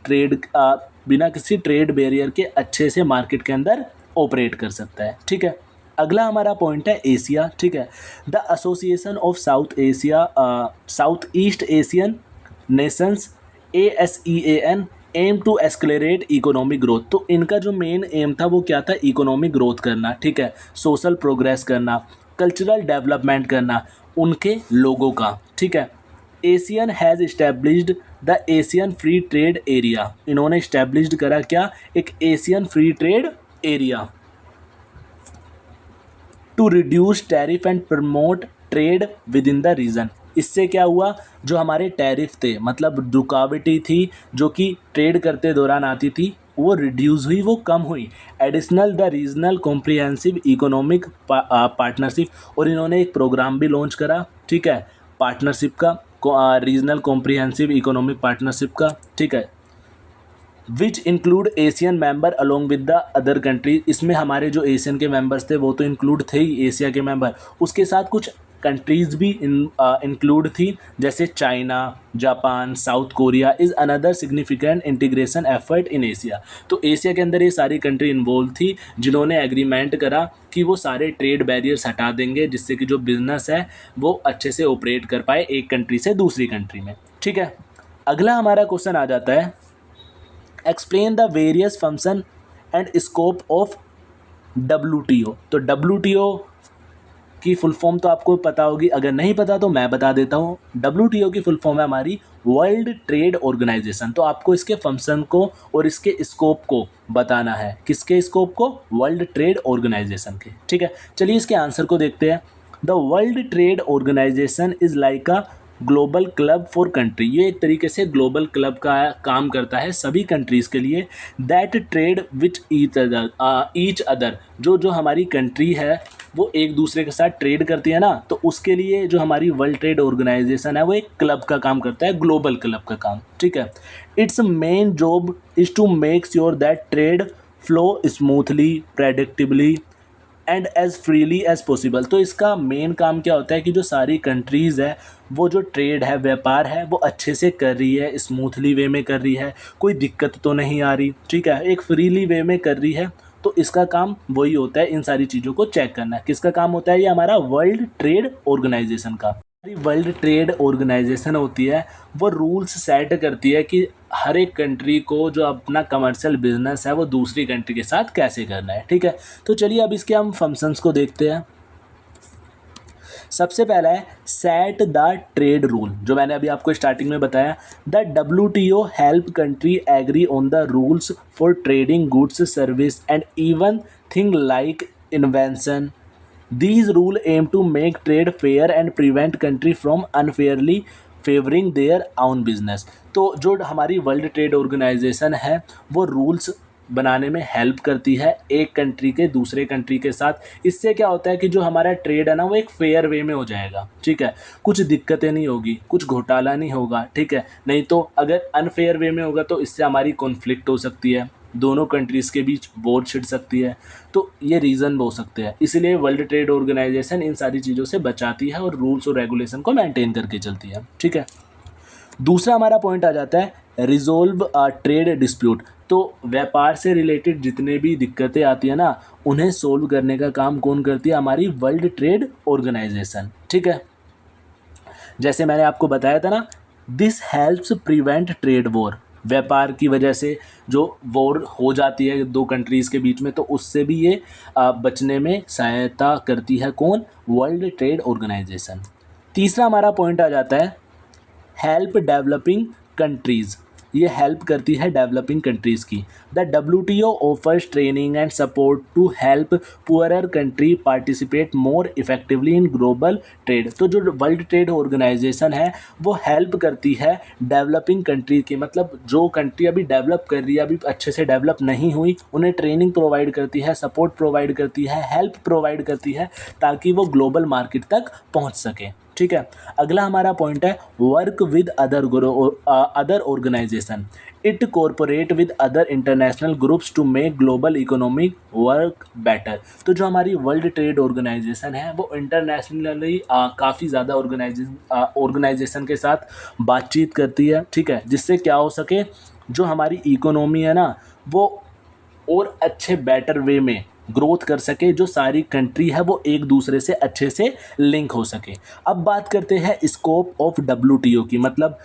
ट्रेड बैरियर के अच्छे से मार्केट के अंदर ऑपरेट कर सकता है। ठीक है, अगला हमारा पॉइंट है एशिया। ठीक है, the Association of South East Asian Nations, ASEAN aim to accelerate economic growth. तो इनका जो मेन एम था वो क्या था, इकोनॉमिक ग्रोथ करना। ठीक है, सोशल प्रोग्रेस करना, कल्चरल डेवलपमेंट करना उनके लोगों का। ठीक है, ASEAN has established the ASEAN free trade area. इन्होंने इस्टेब्लिश्ड करा क्या, एक ASEAN free trade area to reduce tariff and promote trade within the region. इससे क्या हुआ, जो हमारे टैरिफ थे मतलब रुकावटें थी जो कि ट्रेड करते दौरान आती थी वो रिड्यूस हुई, वो कम हुई। Additional the regional comprehensive economic partnership, और इन्होंने एक प्रोग्राम भी लॉन्च करा। ठीक है, पार्टनरशिप का, रीजनल कॉम्प्रिहेंसिव इकोनॉमिक पार्टनरशिप का। ठीक है, which include Asian member along with the other country. इसमें हमारे जो एशियन के मेंबर्स थे वो तो इंक्लूड थे ही, एशिया के मेंबर, उसके साथ कुछ कंट्रीज़ भी इंक्लूड थी, जैसे China, Japan, south Korea is another significant integration effort in Asia. तो एशिया के अंदर ये सारी कंट्री इन्वॉल्व थी जिन्होंने एग्रीमेंट करा कि वो सारे ट्रेड बैरियर्स हटा देंगे, जिससे कि जो बिज़नेस है वो अच्छे से ऑपरेट कर पाए एक कंट्री से दूसरी कंट्री में। ठीक है, अगला हमारा क्वेश्चन आ जाता है, explain the various function and scope of WTO। तो WTO की फुल फॉर्म तो आपको पता होगी, अगर नहीं पता तो मैं बता देता हूँ। WTO की फुल फॉर्म है हमारी वर्ल्ड ट्रेड ऑर्गेनाइजेशन। तो आपको इसके फंक्शन को और इसके स्कोप को बताना है। किसके स्कोप को? वर्ल्ड ट्रेड ऑर्गेनाइजेशन के। ठीक है, चलिए इसके आंसर को देखते हैं। The world trade organisation is like a global club for country. ये एक तरीके से ग्लोबल क्लब का काम करता है सभी कंट्रीज़ के लिए। That trade which each other, जो जो हमारी कंट्री है वो एक दूसरे के साथ ट्रेड करती है ना, तो उसके लिए जो हमारी वर्ल्ड ट्रेड ऑर्गेनाइजेशन है वो एक क्लब का काम करता है, ग्लोबल क्लब का काम। ठीक है, its main job is to make sure that trade flow smoothly, predictably and as freely as possible. तो इसका मेन काम क्या होता है कि जो सारी कंट्रीज़ है वो जो ट्रेड है, व्यापार है, वो अच्छे से कर रही है, स्मूथली वे में कर रही है, कोई दिक्कत तो नहीं आ रही। ठीक है, एक फ्रीली वे में कर रही है। तो इसका काम वही होता है, इन सारी चीज़ों को चेक करना। किसका काम होता है? ये हमारा वर्ल्ड ट्रेड ऑर्गेनाइजेशन का। वर्ल्ड ट्रेड ऑर्गेनाइजेशन होती है वो रूल्स सेट करती है कि हर एक कंट्री को जो अपना कमर्शियल बिजनेस है वो दूसरी कंट्री के साथ कैसे करना है। ठीक है, तो चलिए अब इसके हम फंक्शंस को देखते हैं। सबसे पहला है सेट द ट्रेड रूल, जो मैंने अभी आपको स्टार्टिंग में बताया। The WTO help country agree on the rules for trading goods, service and even thing like invention. These rules aim to make trade fair and prevent country from unfairly favoring their own business। तो जो हमारी world trade organisation है वो rules बनाने में help करती है एक कंट्री के दूसरे कंट्री के साथ। इससे क्या होता है कि जो हमारा ट्रेड है ना वो एक फेयर वे में हो जाएगा। ठीक है, कुछ दिक्कतें नहीं होगी, कुछ घोटाला नहीं होगा। ठीक है, नहीं तो अगर अनफेयर वे में होगा तो इससे हमारी कॉन्फ्लिक्ट हो सकती है, दोनों कंट्रीज़ के बीच वॉर छिड़ सकती है। तो ये रीज़न हो सकते हैं, इसलिए वर्ल्ड ट्रेड ऑर्गेनाइजेशन इन सारी चीज़ों से बचाती है और रूल्स और रेगुलेशन को मेंटेन करके चलती है। ठीक है, दूसरा हमारा पॉइंट आ जाता है रिजोल्व ट्रेड डिस्प्यूट। तो व्यापार से रिलेटेड जितने भी दिक्कतें आती है ना उन्हें सोल्व करने का काम कौन करती है? हमारी वर्ल्ड ट्रेड ऑर्गेनाइजेशन। ठीक है, जैसे मैंने आपको बताया था ना, this helps prevent trade war. व्यापार की वजह से जो वॉर हो जाती है दो कंट्रीज़ के बीच में, तो उससे भी ये बचने में सहायता करती है। कौन? World trade organization. तीसरा हमारा पॉइंट आ जाता है हेल्प डेवलपिंग कंट्रीज़। ये हेल्प करती है डेवलपिंग कंट्रीज़ की। The WTO offers training and support to help poorer country participate more effectively in global trade. तो जो वर्ल्ड ट्रेड ऑर्गेनाइजेशन है वो हेल्प करती है डेवलपिंग कंट्री की, मतलब जो कंट्री अभी डेवलप कर रही है, अभी अच्छे से डेवलप नहीं हुई, उन्हें ट्रेनिंग प्रोवाइड करती है, सपोर्ट प्रोवाइड करती है, हेल्प प्रोवाइड करती है ताकि वो ग्लोबल मार्केट तक पहुँच सके। ठीक है, अगला हमारा पॉइंट है work with other organization. It cooperate with other international groups to make global economic work better. तो जो हमारी वर्ल्ड ट्रेड ऑर्गेनाइजेशन है वो इंटरनेशनली काफ़ी ज़्यादा ऑर्गेनाइजेशन के साथ बातचीत करती है। ठीक है, जिससे क्या हो सके, जो हमारी इकोनॉमी है ना वो और अच्छे बेटर वे में ग्रोथ कर सके, जो सारी कंट्री है वो एक दूसरे से अच्छे से लिंक हो सके। अब बात करते हैं स्कोप ऑफ WTO की, मतलब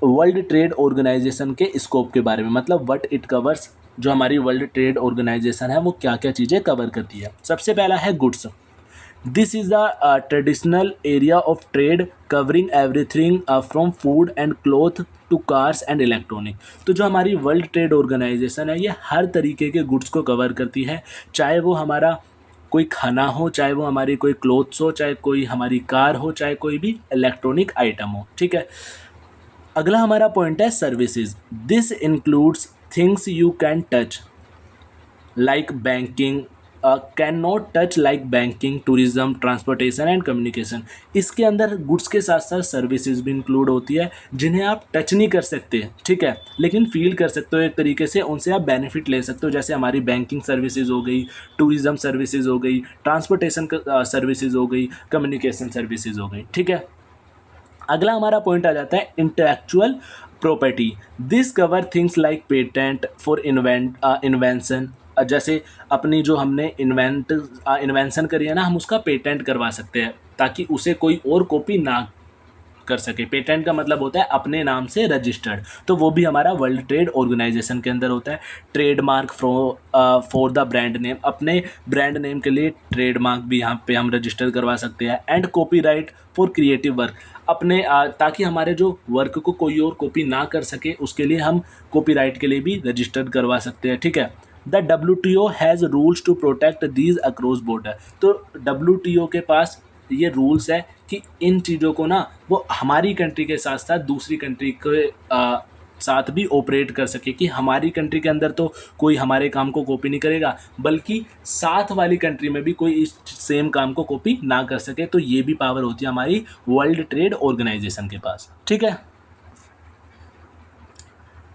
वर्ल्ड ट्रेड ऑर्गेनाइजेशन के स्कोप के बारे में, मतलब व्हाट इट कवर्स। जो हमारी वर्ल्ड ट्रेड ऑर्गेनाइजेशन है वो क्या क्या चीज़ें कवर करती है। सबसे पहला है goods. This is the traditional area of trade covering everything from food and cloth to cars and electronic. तो जो हमारी वर्ल्ड ट्रेड ऑर्गेनाइजेशन है ये हर तरीके के गुड्स को कवर करती है, चाहे वो हमारा कोई खाना हो, चाहे वो हमारी कोई क्लोथ्स हो, चाहे कोई हमारी कार हो, चाहे कोई भी इलेक्ट्रॉनिक आइटम हो। ठीक है, अगला हमारा पॉइंट है services. This includes things you can touch like banking, can not touch like banking, tourism, transportation and communication. इसके अंदर गुड्स के साथ साथ सर्विसेज भी इंक्लूड होती है जिन्हें आप टच नहीं कर सकते, ठीक है, लेकिन फील कर सकते हो एक तरीके से, उनसे आप बेनिफिट ले सकते हो। जैसे हमारी बैंकिंग सर्विसेज हो गई, टूरिज्म सर्विसेज हो गई, ट्रांसपोर्टेशन सर्विसेज हो गई, कम्युनिकेशन सर्विसेज हो गई, ठीक है। अगला हमारा पॉइंट आ जाता है intellectual property. This cover things like patent for invention. जैसे अपनी जो हमने इन्वेंशन करी है ना, हम उसका पेटेंट करवा सकते हैं ताकि उसे कोई और कॉपी ना कर सके। पेटेंट का मतलब होता है अपने नाम से रजिस्टर्ड, तो वो भी हमारा वर्ल्ड ट्रेड ऑर्गेनाइजेशन के अंदर होता है। Trademark for the brand name, अपने ब्रांड नेम के लिए ट्रेडमार्क भी यहाँ पे हम रजिस्टर करवा सकते हैं। And copyright for creative work, अपने ताकि हमारे जो वर्क को कोई और कॉपी ना कर सके उसके लिए हम कॉपीराइट के लिए भी रजिस्टर करवा सकते हैं, ठीक है। The WTO has rules to protect these across border. तो WTO के पास ये रूल्स है कि इन चीज़ों को ना वो हमारी कंट्री के साथ साथ दूसरी कंट्री के साथ भी ऑपरेट कर सके, कि हमारी कंट्री के अंदर तो कोई हमारे काम को कॉपी नहीं करेगा, बल्कि साथ वाली कंट्री में भी कोई इस सेम काम को कॉपी ना कर सके। तो ये भी पावर होती है हमारी वर्ल्ड ट्रेड ऑर्गेनाइजेशन के पास, ठीक है।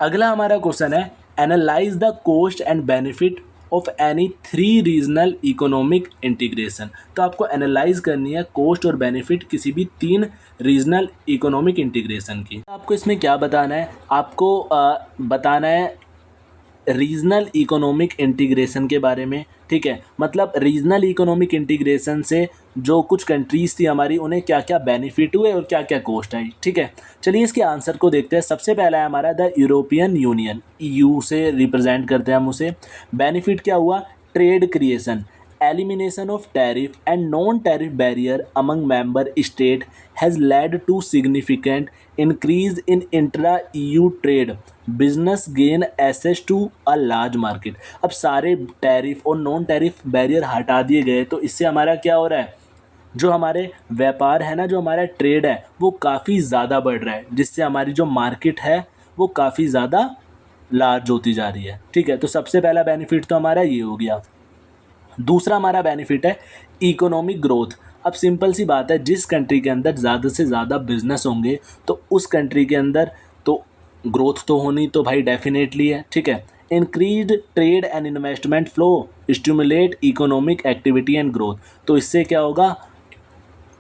अगला हमारा क्वेश्चन है analyse the cost and benefit of any 3 regional economic integration. तो आपको एनालाइज करनी है कॉस्ट और बेनिफिट किसी भी 3 रीजनल इकोनॉमिक इंटीग्रेशन की। आपको इसमें क्या बताना है, आपको बताना है रीजनल इकोनॉमिक इंटीग्रेशन के बारे में, ठीक है। मतलब रीजनल इकोनॉमिक इंटीग्रेशन से जो कुछ कंट्रीज़ थी हमारी, उन्हें क्या क्या बेनिफिट हुए और क्या क्या कॉस्ट आई, ठीक है। चलिए इसके आंसर को देखते हैं। सबसे पहला है हमारा द यूरोपियन यूनियन, EU से रिप्रेजेंट करते हैं हम उसे। बेनिफिट क्या हुआ, trade creation, elimination of tariff and non-tariff barrier among member state has led to significant increase in intra-EU trade. Business gain access to a large market. अब सारे tariff और नॉन टैरिफ बैरियर हटा दिए गए, तो इससे हमारा क्या हो रहा है, जो हमारे व्यापार है ना, जो हमारा ट्रेड है वो काफ़ी ज़्यादा बढ़ रहा है, जिससे हमारी जो मार्केट है वो काफ़ी ज़्यादा लार्ज होती जा रही है, ठीक है। तो सबसे पहला बेनिफिट तो हमारा ये हो गया। दूसरा हमारा बेनिफिट है इकोनॉमिक ग्रोथ। अब सिंपल सी बात है, जिस कंट्री के अंदर ज़्यादा से ज़्यादा बिजनेस होंगे तो उस कंट्री के अंदर तो ग्रोथ तो होनी तो भाई डेफिनेटली है, ठीक है। Increased trade and investment flow stimulate economic activity and growth. तो इससे क्या होगा,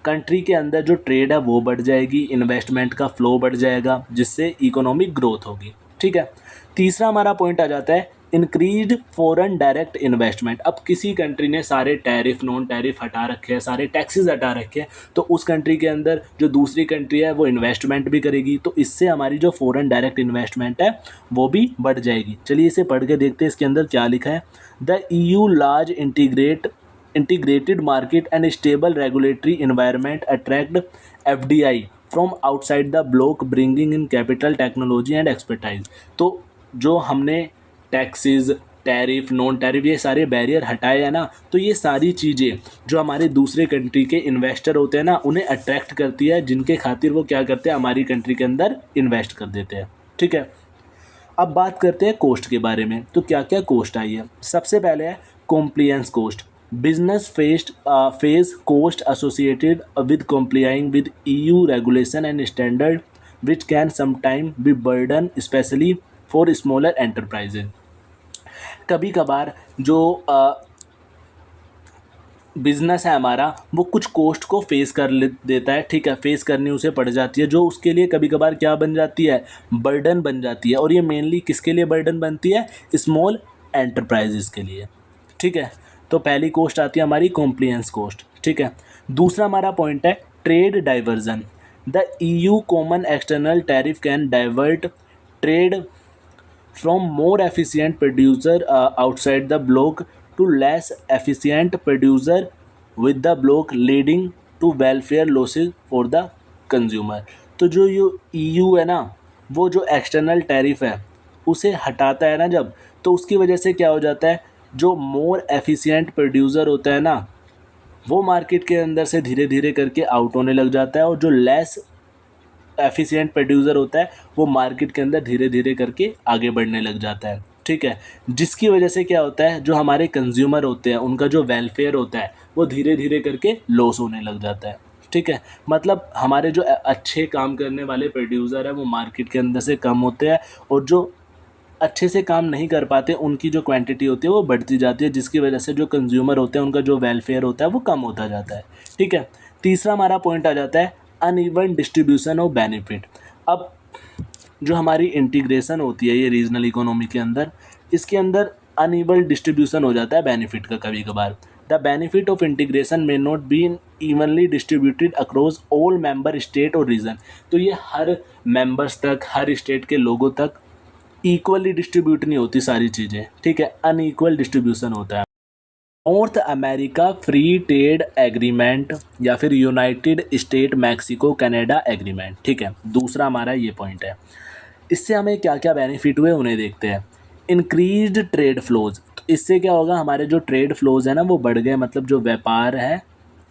कंट्री के अंदर जो ट्रेड है वो बढ़ जाएगी, इन्वेस्टमेंट का फ्लो बढ़ जाएगा, जिससे इकोनॉमिक ग्रोथ होगी, ठीक है। तीसरा हमारा पॉइंट आ जाता है इंक्रीज्ड फॉरेन डायरेक्ट इन्वेस्टमेंट। अब किसी कंट्री ने सारे टैरिफ नॉन टैरिफ हटा रखे हैं, सारे टैक्सेस हटा रखे हैं, तो उस कंट्री के अंदर जो दूसरी कंट्री है वो इन्वेस्टमेंट भी करेगी, तो इससे हमारी जो फॉरेन डायरेक्ट इन्वेस्टमेंट है वो भी बढ़ जाएगी। चलिए इसे पढ़ के देखते हैं इसके अंदर क्या लिखा है। The EU large integrated market and stable regulatory environment attract FDI from outside the bloc, bringing in capital, technology and expertise। तो जो हमने टैक्सेस, टैरिफ, नॉन टैरिफ ये सारे बैरियर हटाए हैं ना, तो ये सारी चीज़ें जो हमारे दूसरे कंट्री के इन्वेस्टर होते हैं ना, उन्हें अट्रैक्ट करती है, जिनके खातिर वो क्या करते हैं, हमारी कंट्री के अंदर इन्वेस्ट कर देते हैं, ठीक है। अब बात करते हैं कोस्ट के बारे में। तो क्या क्या कोस्ट आई है। सबसे पहले है compliance cost. Business face cost associated with complying with EU regulation and standard which can sometime be burden specially for smaller enterprises. कभी कभार जो बिज़नेस है हमारा वो कुछ कोस्ट को फेस कर देता है, ठीक है, फेस करनी उसे पड़ जाती है, जो उसके लिए कभी कभार क्या बन जाती है, बर्डन बन जाती है। और ये मेनली किसके लिए बर्डन बनती है, स्मॉल एंटरप्राइजेस के लिए, ठीक है। तो पहली कोस्ट आती है हमारी कॉम्प्लियंस कोस्ट, ठीक है। दूसरा हमारा पॉइंट है trade diversion. The EU common external tariff can divert trade from more efficient producer outside the block to less efficient producer with the block, leading to welfare losses for the consumer। तो जो ये EU है ना, वो जो external tariff है उसे हटाता है ना जब, तो उसकी वजह से क्या हो जाता है, जो मोर एफिशिएंट प्रोड्यूसर होता है ना वो मार्केट के अंदर से धीरे धीरे करके आउट होने लग जाता है, और जो लेस एफिशिएंट प्रोड्यूसर होता है वो मार्केट के अंदर धीरे धीरे करके आगे बढ़ने लग जाता है, ठीक। ठीक है, जिसकी वजह से क्या होता है, जो हमारे कंज्यूमर होते हैं उनका जो वेलफेयर होता है वो धीरे धीरे करके लॉस होने लग जाता है। ठीक है, मतलब हमारे जो अच्छे काम करने वाले प्रोड्यूसर है वो मार्केट के अंदर से कम होते हैं, और जो अच्छे से काम नहीं कर पाते उनकी जो क्वांटिटी होती है वो बढ़ती जाती है, जिसकी वजह से जो कंज्यूमर होते हैं उनका जो वेलफेयर होता है वो कम होता जाता है। ठीक है, तीसरा हमारा पॉइंट आ जाता है अनइवन डिस्ट्रीब्यूशन ऑफ बेनिफिट। अब जो हमारी इंटीग्रेशन होती है ये रीजनल इकोनॉमी के अंदर, इसके अंदर अनइवन डिस्ट्रीब्यूशन हो जाता है बेनिफिट का कभी कभार। The benefit of integration may not be evenly distributed across all member state और रीजन। तो ये हर मेंबर्स तक, हर स्टेट के लोगों तक इक्वली डिस्ट्रीब्यूट नहीं होती सारी चीज़ें। ठीक है, अनइक्वल डिस्ट्रीब्यूशन होता है। North America free trade agreement या फिर United state Mexico Canada agreement. ठीक है, दूसरा हमारा ये पॉइंट है। इससे हमें क्या क्या बेनिफिट हुए उन्हें देखते हैं। इंक्रीज्ड ट्रेड फ्लोज, तो इससे क्या होगा, हमारे जो ट्रेड फ्लोज है ना वो बढ़ गए, मतलब जो व्यापार है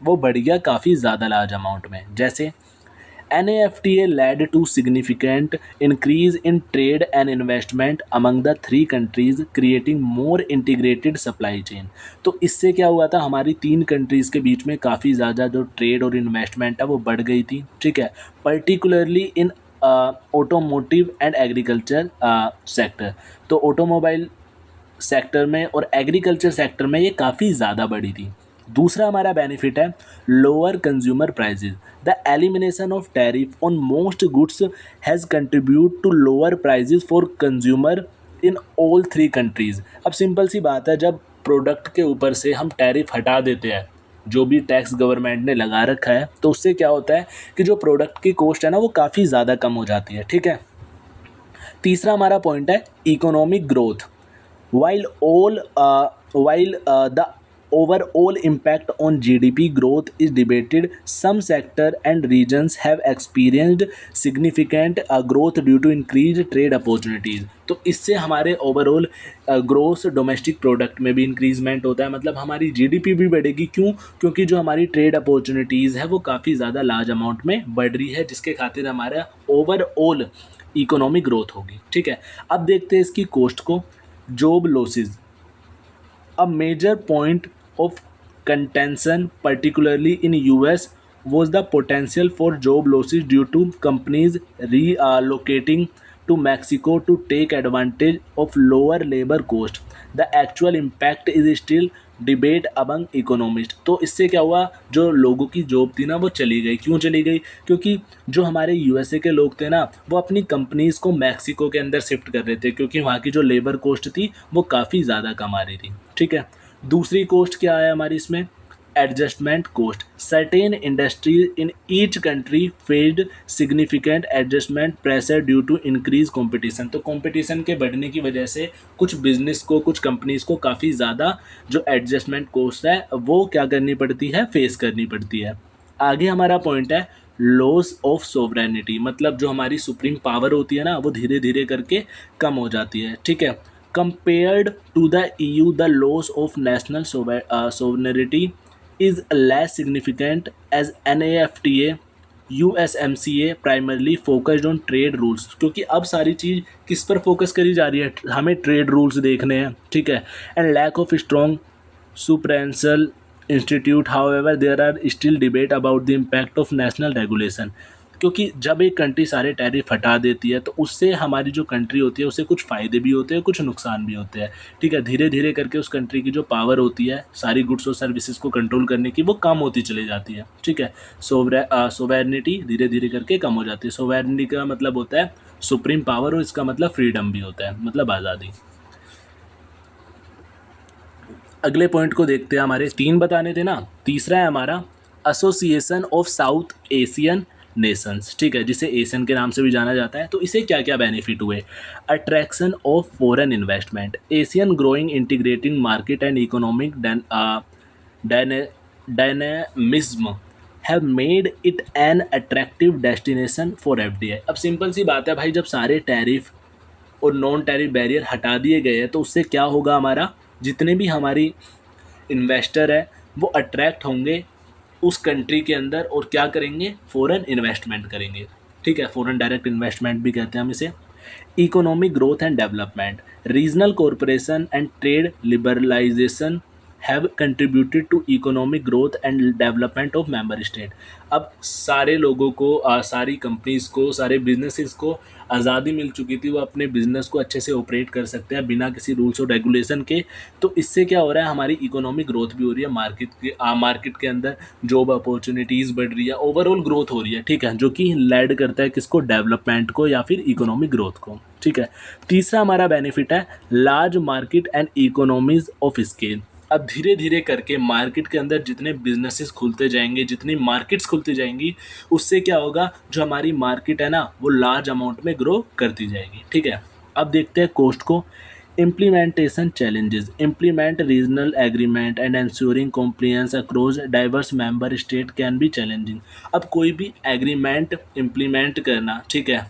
वो बढ़ गया काफ़ी ज़्यादा लार्ज अमाउंट में। जैसे NAFTA led to significant increase in trade and investment among the three countries, creating more integrated supply chain। तो इससे क्या हुआ था, हमारी तीन कंट्रीज़ के बीच में काफ़ी ज़्यादा जो ट्रेड और इन्वेस्टमेंट है वो बढ़ गई थी। ठीक है, particularly in automotive and agriculture sector. तो ऑटोमोबाइल सेक्टर में और एग्रीकल्चर सेक्टर में ये काफ़ी ज़्यादा बढ़ी थी। दूसरा हमारा बेनिफिट है lower consumer prices. The elimination of tariff on most goods has contribute to lower prices for consumer in all three countries. अब सिंपल सी बात है, जब प्रोडक्ट के ऊपर से हम टैरिफ हटा देते हैं, जो भी टैक्स गवर्नमेंट ने लगा रखा है, तो उससे क्या होता है कि जो प्रोडक्ट की कॉस्ट है ना वो काफ़ी ज़्यादा कम हो जाती है। ठीक है, तीसरा हमारा पॉइंट है economic growth. While the overall impact on GDP growth is debated, some sector and regions have experienced significant growth due to increased trade opportunities। तो इससे हमारे ओवरऑल ग्रोथ डोमेस्टिक प्रोडक्ट में भी इंक्रीजमेंट होता है, मतलब हमारी जीडीपी भी बढ़ेगी। क्यों? क्योंकि जो हमारी ट्रेड अपॉर्चुनिटीज़ है वो काफ़ी ज़्यादा लार्ज अमाउंट में बढ़ रही है, जिसके खातिर हमारा ओवरऑल इकोनॉमिक ग्रोथ होगी। ठीक है, अब देखते हैं इसकी कॉस्ट को। Job losses, a major point of contention particularly in US was the potential for job losses due to companies relocating to Mexico to take advantage of lower labor cost। The actual impact is still debate among economist. तो इससे क्या हुआ, जो लोगों की job थी ना वो चली गई। क्यों चली गई? क्योंकि जो हमारे यूएसए के लोग थे ना वो अपनी कंपनीज़ को मैक्सिको के अंदर शिफ्ट कर रहे थे, क्योंकि वहाँ की जो लेबर कॉस्ट थी वो काफ़ी ज़्यादा कम आ रही थी। ठीक है, दूसरी कॉस्ट क्या है हमारी इसमें, adjustment cost. Certain industries in each country faced significant adjustment pressure due to increase competition. तो कंपटीशन के बढ़ने की वजह से कुछ बिजनेस को, कुछ कंपनीज को काफ़ी ज़्यादा जो एडजस्टमेंट कॉस्ट है वो क्या करनी पड़ती है, फेस करनी पड़ती है। आगे हमारा पॉइंट है लॉस ऑफ सोवरेनिटी, मतलब जो हमारी सुप्रीम पावर होती है ना वो धीरे धीरे करके कम हो जाती है। ठीक है, compared to the EU the loss of national sovereignty is less significant as NAFTA USMCA primarily focused on trade rules। क्योंकि अब सारी चीज़ किस पर फोकस करी जा रही है, हमें ट्रेड रूल्स देखने हैं। ठीक है, and lack of strong supranational institute however there are still debate about the impact of national regulation. क्योंकि जब एक कंट्री सारे टैरिफ हटा देती है तो उससे हमारी जो कंट्री होती है उसे कुछ फ़ायदे भी होते हैं, कुछ नुकसान भी होते हैं। ठीक है, धीरे धीरे करके उस कंट्री की जो पावर होती है सारी गुड्स और सर्विसेज को कंट्रोल करने की वो कम होती चली जाती है। ठीक है, सोवरेनिटी धीरे धीरे करके कम हो जाती है। सोवरेनिटी का मतलब होता है सुप्रीम पावर, और इसका मतलब फ्रीडम भी होता है, मतलब आज़ादी। अगले पॉइंट को देखते हैं, हमारे तीन बताने थे ना। तीसरा है हमारा association of south Asian Nations. ठीक है, जिसे एशियन के नाम से भी जाना जाता है। तो इसे क्या क्या बेनिफिट हुए, attraction of foreign investment, Asian growing integrating market and economic dynamism have made it an attractive destination for FDI। अब सिंपल सी बात है भाई, जब सारे टैरिफ और नॉन टैरिफ बैरियर हटा दिए गए हैं तो उससे क्या होगा, हमारा जितने भी हमारी इन्वेस्टर है वो अट्रैक्ट होंगे उस कंट्री के अंदर और क्या करेंगे, फ़ॉरेन इन्वेस्टमेंट करेंगे। ठीक है, फ़ॉरेन डायरेक्ट इन्वेस्टमेंट भी कहते हैं हम इसे। Economic growth and development, regional corporation and trade liberalization have contributed to economic growth and development of member state. अब सारे लोगों को सारी कंपनीज को, सारे बिजनेसेस को आज़ादी मिल चुकी थी, वो अपने बिजनेस को अच्छे से ऑपरेट कर सकते हैं बिना किसी रूल्स और रेगुलेशन के। तो इससे क्या हो रहा है, हमारी इकोनॉमिक ग्रोथ भी हो रही है, मार्केट के अंदर जॉब अपॉर्चुनिटीज़ बढ़ रही है, ओवरऑल ग्रोथ हो रही है, ठीक है, जो कि लैड करता है किसको, डेवलपमेंट को या फिर इकोनॉमिक ग्रोथ को, ठीक है। तीसरा हमारा बेनिफिट है large market and economies of scale. अब धीरे धीरे करके मार्केट के अंदर जितने बिजनेसेस खुलते जाएंगे, जितनी मार्केट्स खुलती जाएंगी, उससे क्या होगा, जो हमारी मार्केट है ना, वो लार्ज अमाउंट में ग्रो करती जाएगी, ठीक है। अब देखते हैं कोस्ट को। Implementation challenges, implement regional agreement and ensuring compliance across diverse member state can be challenging. अब कोई भी एग्रीमेंट इम्प्लीमेंट करना, ठीक है,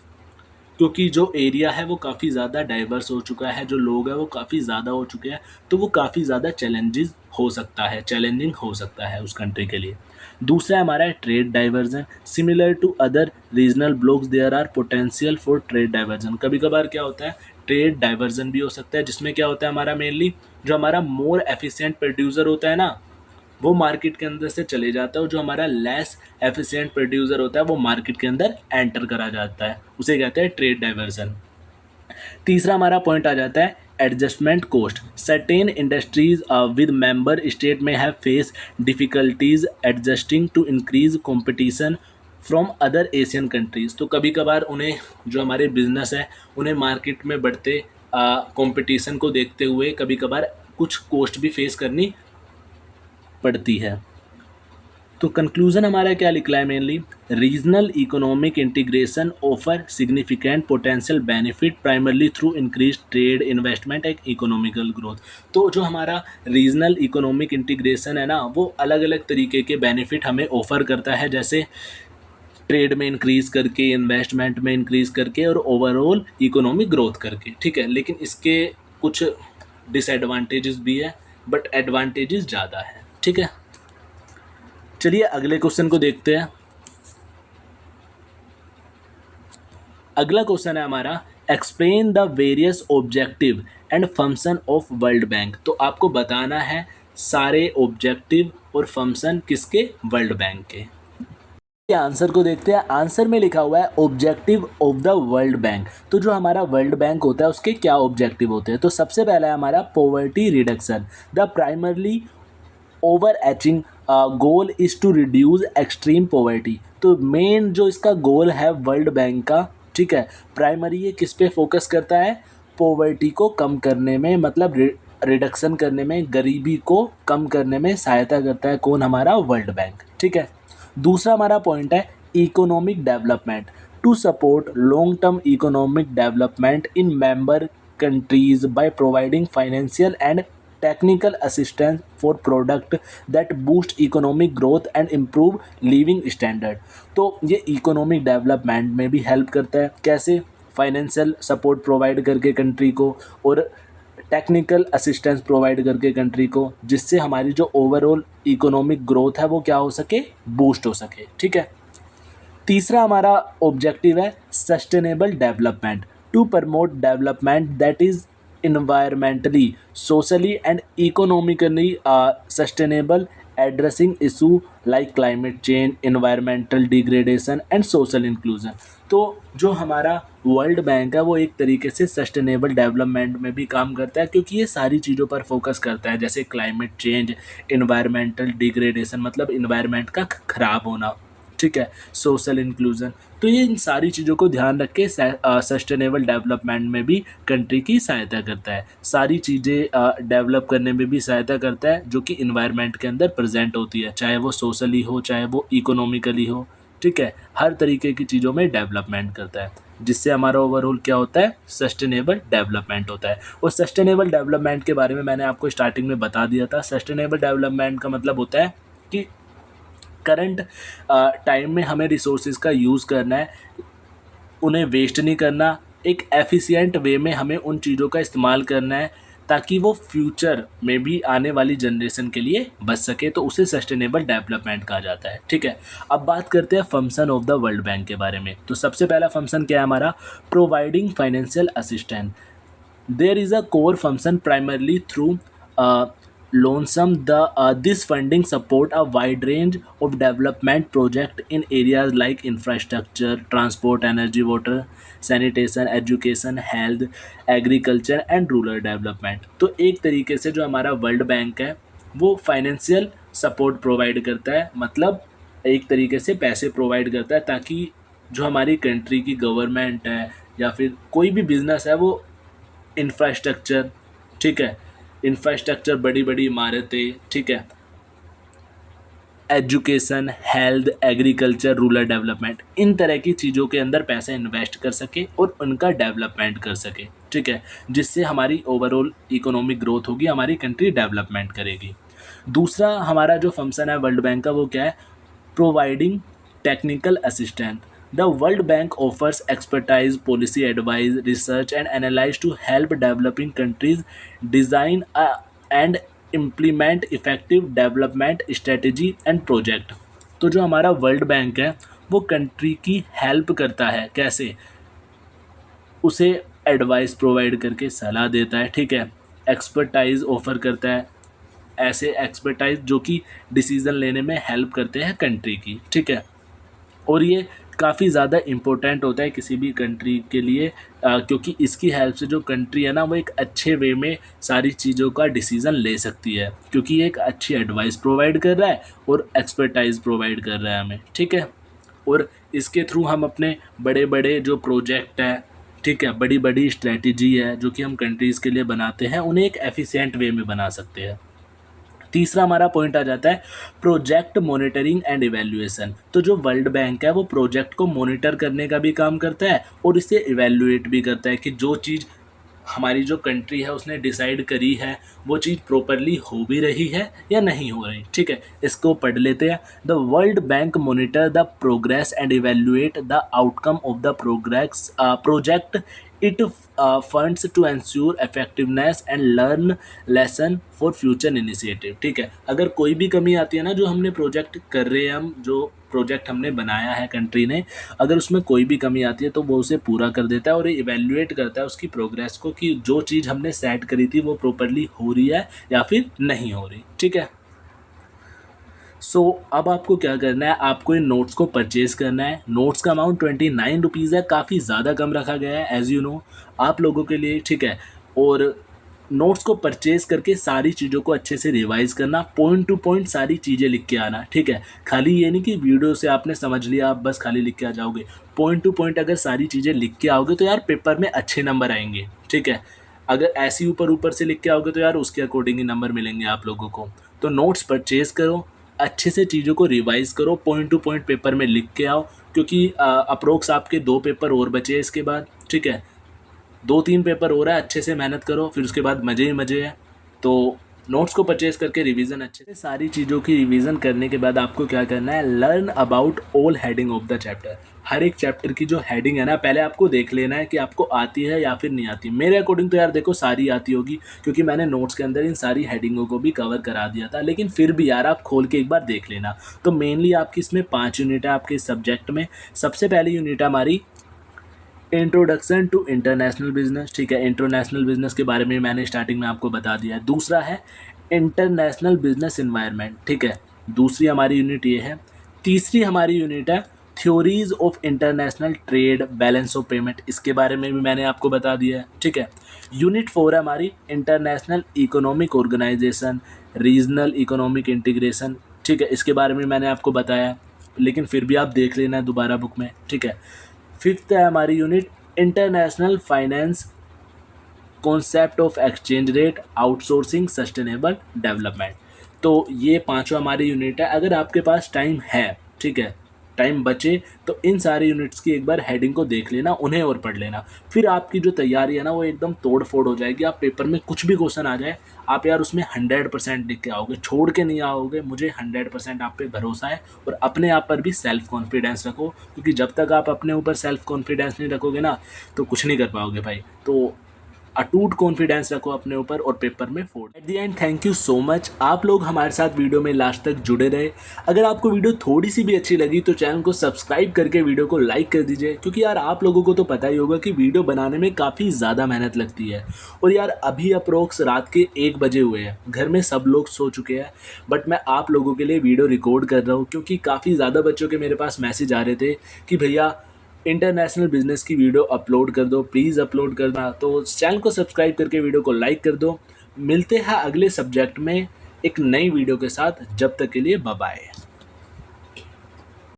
क्योंकि जो एरिया है वो काफ़ी ज़्यादा डाइवर्स हो चुका है, जो लोग हैं वो काफ़ी ज़्यादा हो चुके हैं, तो वो काफ़ी ज़्यादा चैलेंजेस हो सकता है, चैलेंजिंग हो सकता है उस कंट्री के लिए। दूसरा हमारा है trade diversion. Similar to other regional blocks there are potential for trade diversion. कभी कभार क्या होता है, ट्रेड डाइवर्जन भी हो सकता है, जिसमें क्या होता है, हमारा मेनली जो हमारा मोर एफिशिएंट प्रोड्यूसर होता है ना, वो मार्केट के अंदर से चले जाता है, और जो हमारा लेस एफिशिएंट प्रोड्यूसर होता है वो मार्केट के अंदर एंटर करा जाता है, उसे कहते हैं ट्रेड डाइवर्जन। तीसरा हमारा पॉइंट आ जाता है adjustment cost. Certain industries with member state में have face difficulties adjusting to increase competition from other Asian countries. तो कभी कभार उन्हें, जो हमारे बिजनेस है, उन्हें मार्केट में बढ़ते कंपटीशन को देखते हुए कभी कभार कुछ कॉस्ट भी फेस करनी पड़ती है। तो कंक्लूजन हमारा क्या निकला है, mainly regional economic integration offer significant potential benefit primarily through increase trade investment and economical growth. तो जो हमारा रीजनल इकोनॉमिक इंटीग्रेशन है ना, वो अलग अलग तरीके के बेनिफिट हमें ऑफर करता है, जैसे ट्रेड में इंक्रीज़ करके, इन्वेस्टमेंट में इंक्रीज़ करके, और ओवरऑल इकोनॉमिक ग्रोथ करके, ठीक है। लेकिन इसके कुछ डिसएडवांटेजेस भी है, बट एडवांटेजेस ज़्यादा है, ठीक है। चलिए अगले क्वेश्चन को देखते हैं। अगला क्वेश्चन है हमारा, explain the various objective and function of world bank. तो आपको बताना है सारे ऑब्जेक्टिव और फंक्शन किसके, वर्ल्ड बैंक के। आंसर को देखते हैं। आंसर में लिखा हुआ है objective of the world bank. तो जो हमारा वर्ल्ड बैंक होता है उसके क्या ऑब्जेक्टिव होते हैं, तो सबसे पहला है हमारा poverty reduction. The primarily overarching goal is to reduce extreme poverty. तो मेन जो इसका गोल है वर्ल्ड बैंक का, ठीक है, प्राइमरी ये किस पे फोकस करता है, पॉवर्टी को कम करने में, मतलब रिडक्शन करने में, गरीबी को कम करने में सहायता करता है कौन, हमारा वर्ल्ड बैंक, ठीक है। दूसरा हमारा पॉइंट है economic development, to support long term economic development in member countries by providing financial and technical assistance for product that boost economic growth and improve living standard. तो ये इकोनॉमिक डेवलपमेंट में भी help करता है, कैसे, financial support provide करके country को, और टेक्निकल असिस्टेंस प्रोवाइड करके कंट्री को, जिससे हमारी जो ओवरऑल इकोनॉमिक ग्रोथ है वो क्या हो सके, बूस्ट हो सके, ठीक है। तीसरा हमारा ऑब्जेक्टिव है sustainable development, to promote development that is environmentally, socially and economically sustainable, addressing issue like climate change, environmental degradation and social inclusion। तो जो हमारा वर्ल्ड बैंक है वो एक तरीके से सस्टेनेबल डेवलपमेंट में भी काम करता है, क्योंकि ये सारी चीज़ों पर फोकस करता है, जैसे क्लाइमेट चेंज, इन्वायरमेंटल डिग्रेडेशन मतलब इन्वायरमेंट का खराब होना, ठीक है, सोशल इंक्लूजन। तो ये इन सारी चीज़ों को ध्यान रख के सस्टेनेबल डेवलपमेंट में भी कंट्री की सहायता करता है, सारी चीज़ें डेवलप करने में भी सहायता करता है जो कि इन्वायरमेंट के अंदर प्रेजेंट होती है, चाहे वो सोशली हो, चाहे वो इकोनॉमिकली हो, ठीक है, हर तरीके की चीज़ों में डेवलपमेंट करता है, जिससे हमारा ओवरऑल क्या होता है, सस्टेनेबल डेवलपमेंट होता है। और सस्टेनेबल डेवलपमेंट के बारे में मैंने आपको स्टार्टिंग में बता दिया था। सस्टेनेबल डेवलपमेंट का मतलब होता है कि करंट टाइम में हमें रिसोर्सेज का यूज़ करना है, उन्हें वेस्ट नहीं करना, एक एफिशिएंट वे में हमें उन चीज़ों का इस्तेमाल करना है ताकि वो फ्यूचर में भी आने वाली जनरेशन के लिए बच सके, तो उसे सस्टेनेबल डेवलपमेंट कहा जाता है। ठीक है, अब बात करते हैं function of the world bank के बारे में। तो सबसे पहला फंक्शन क्या है हमारा, providing financial assistance. There is a core function primarily through loansome. This funding support a wide range of development project in areas like infrastructure, transport, energy, water, sanitation, education, health, agriculture and rural development. तो एक तरीके से जो हमारा world bank है वो financial support provide करता है, मतलब एक तरीके से पैसे प्रोवाइड करता है ताकि जो हमारी कंट्री की गवर्नमेंट है या फिर कोई भी बिजनेस है वो इंफ्रास्ट्रक्चर, ठीक है, इंफ्रास्ट्रक्चर बड़ी बड़ी इमारतें, ठीक है, education, health, agriculture, rural development, इन तरह की चीज़ों के अंदर पैसा इन्वेस्ट कर सके और उनका डेवलपमेंट कर सके। ठीक है, जिससे हमारी ओवरऑल इकोनॉमिक ग्रोथ होगी, हमारी कंट्री डेवलपमेंट करेगी। दूसरा हमारा जो फंक्शन है वर्ल्ड बैंक का वो क्या है, providing technical assistant. The World Bank offers expertise, policy advice, research and analysis to help developing countries design and implement effective development strategy and project। तो जो हमारा वर्ल्ड बैंक है वो कंट्री की हेल्प करता है, कैसे, उसे एडवाइस प्रोवाइड करके सलाह देता है। ठीक है, एक्सपर्टाइज ऑफर करता है, ऐसे एक्सपर्टाइज जो कि डिसीज़न लेने में हेल्प करते हैं कंट्री की। ठीक है, और ये काफ़ी ज़्यादा इम्पोर्टेंट होता है किसी भी कंट्री के लिए, क्योंकि इसकी हेल्प से जो कंट्री है ना वो एक अच्छे वे में सारी चीज़ों का डिसीज़न ले सकती है, क्योंकि ये एक अच्छी एडवाइस प्रोवाइड कर रहा है और एक्सपर्टाइज प्रोवाइड कर रहा है हमें। ठीक है, और इसके थ्रू हम अपने बड़े बड़े जो प्रोजेक्ट है, ठीक है, बड़ी बड़ी स्ट्रेटजी है जो कि हम कंट्रीज़ के लिए बनाते हैं, उन्हें एक एफिशिएंट वे में बना सकते हैं। तीसरा हमारा पॉइंट आ जाता है प्रोजेक्ट मॉनिटरिंग एंड इवैल्यूएशन। तो जो वर्ल्ड बैंक है वो प्रोजेक्ट को मॉनिटर करने का भी काम करता है और इसे इवैल्यूएट भी करता है कि जो चीज़ हमारी जो कंट्री है उसने डिसाइड करी है वो चीज़ प्रॉपरली हो भी रही है या नहीं हो रही। ठीक है, इसको पढ़ लेते हैं। The world bank monitor the progress and evaluate the outcome of the progress project. It funds to ensure effectiveness and learn lesson for future initiative. ठीक है, अगर कोई भी कमी आती है ना जो हमने प्रोजेक्ट कर रहे हैं, हम जो प्रोजेक्ट हमने बनाया है कंट्री ने, अगर उसमें कोई भी कमी आती है तो वो उसे पूरा कर देता है और इवैल्यूएट करता है उसकी प्रोग्रेस को कि जो चीज़ हमने सेट करी थी वो प्रॉपरली हो रही है या फिर नहीं हो रही। ठीक है, सो अब आपको क्या करना है, आपको इन नोट्स को परचेज़ करना है। नोट्स का अमाउंट 29 रुपीज़ है, काफ़ी ज़्यादा कम रखा गया है एज़ यू नो आप लोगों के लिए। ठीक है, और नोट्स को परचेज़ करके सारी चीज़ों को अच्छे से रिवाइज़ करना, पॉइंट टू पॉइंट सारी चीज़ें लिख के आना। ठीक है, खाली ये नहीं कि वीडियो से आपने समझ लिया आप बस खाली लिख के आ जाओगे, पॉइंट टू पॉइंट अगर सारी चीज़ें लिख के आओगे तो यार पेपर में अच्छे नंबर आएंगे। ठीक है, अगर ऐसे ही ऊपर ऊपर से लिख के आओगे तो यार उसके अकॉर्डिंग ही नंबर मिलेंगे आप लोगों को। तो नोट्स परचेज़ करो, अच्छे से चीज़ों को रिवाइज़ करो, पॉइंट टू पॉइंट पेपर में लिख के आओ, क्योंकि अप्रोक्स आपके 2 पेपर और बचे हैं इसके बाद। ठीक है, 2-3 पेपर हो रहा है, अच्छे से मेहनत करो, फिर उसके बाद मज़े ही मज़े हैं। तो नोट्स को परचेज़ करके रिवीजन अच्छे से, सारी चीज़ों की रिवीजन करने के बाद आपको क्या करना है, learn about all heading of the chapter. हर एक चैप्टर की जो हेडिंग है ना पहले आपको देख लेना है कि आपको आती है या फिर नहीं आती। मेरे अकॉर्डिंग तो यार देखो सारी आती होगी, क्योंकि मैंने नोट्स के अंदर इन सारी हेडिंगों को भी कवर करा दिया था, लेकिन फिर भी यार आप खोल के एक बार देख लेना। तो मेनली आपकी इसमें 5 यूनिट है आपके इस सब्जेक्ट में। सबसे पहली यूनिट है हमारी इंट्रोडक्शन टू इंटरनेशनल बिजनेस। ठीक है, इंटरनेशनल बिजनेस के बारे में मैंने स्टार्टिंग में आपको बता दिया है। दूसरा है इंटरनेशनल बिजनेस इन्वायरमेंट। ठीक है, दूसरी हमारी यूनिट ये है। तीसरी हमारी यूनिट है theories of international trade, balance of payment, इसके बारे में भी मैंने आपको बता दिया है। ठीक है, यूनिट 4 है हमारी international economic organization, regional economic integration. ठीक है, इसके बारे में मैंने आपको बताया, लेकिन फिर भी आप देख लेना दोबारा बुक में। ठीक है, 5th है हमारी unit international finance, concept of exchange rate, outsourcing, sustainable development. तो ये 5वां हमारी यूनिट है। अगर आपके पास टाइम है, ठीक है, टाइम बचे तो इन सारे यूनिट्स की एक बार हेडिंग को देख लेना, उन्हें और पढ़ लेना, फिर आपकी जो तैयारी है ना वो एकदम तोड़ फोड़ हो जाएगी। आप पेपर में कुछ भी क्वेश्चन आ जाए आप यार उसमें 100% लिख के आओगे, छोड़ के नहीं आओगे। मुझे 100% आप पे भरोसा है। और अपने आप पर भी सेल्फ कॉन्फिडेंस रखो, क्योंकि जब तक आप अपने ऊपर सेल्फ कॉन्फिडेंस नहीं रखोगे ना तो कुछ नहीं कर पाओगे भाई। तो अटूट कॉन्फिडेंस रखो अपने ऊपर और पेपर में फोड़। At the end thank you so much, आप लोग हमारे साथ वीडियो में लास्ट तक जुड़े रहे। अगर आपको वीडियो थोड़ी सी भी अच्छी लगी तो चैनल को सब्सक्राइब करके वीडियो को लाइक कर दीजिए, क्योंकि यार आप लोगों को तो पता ही होगा कि वीडियो बनाने में काफ़ी ज़्यादा मेहनत लगती है। और यार अभी अप्रोक्स रात के 1 बजे हुए हैं, घर में सब लोग सो चुके हैं, बट मैं आप लोगों के लिए वीडियो रिकॉर्ड कर रहा हूँ क्योंकि काफ़ी ज़्यादा बच्चों के मेरे पास मैसेज आ रहे थे कि भैया इंटरनेशनल बिजनेस की वीडियो अपलोड कर दो, प्लीज़ अपलोड करना। तो चैनल को सब्सक्राइब करके वीडियो को लाइक कर दो। मिलते हैं अगले सब्जेक्ट में एक नई वीडियो के साथ, जब तक के लिए बाय बाय।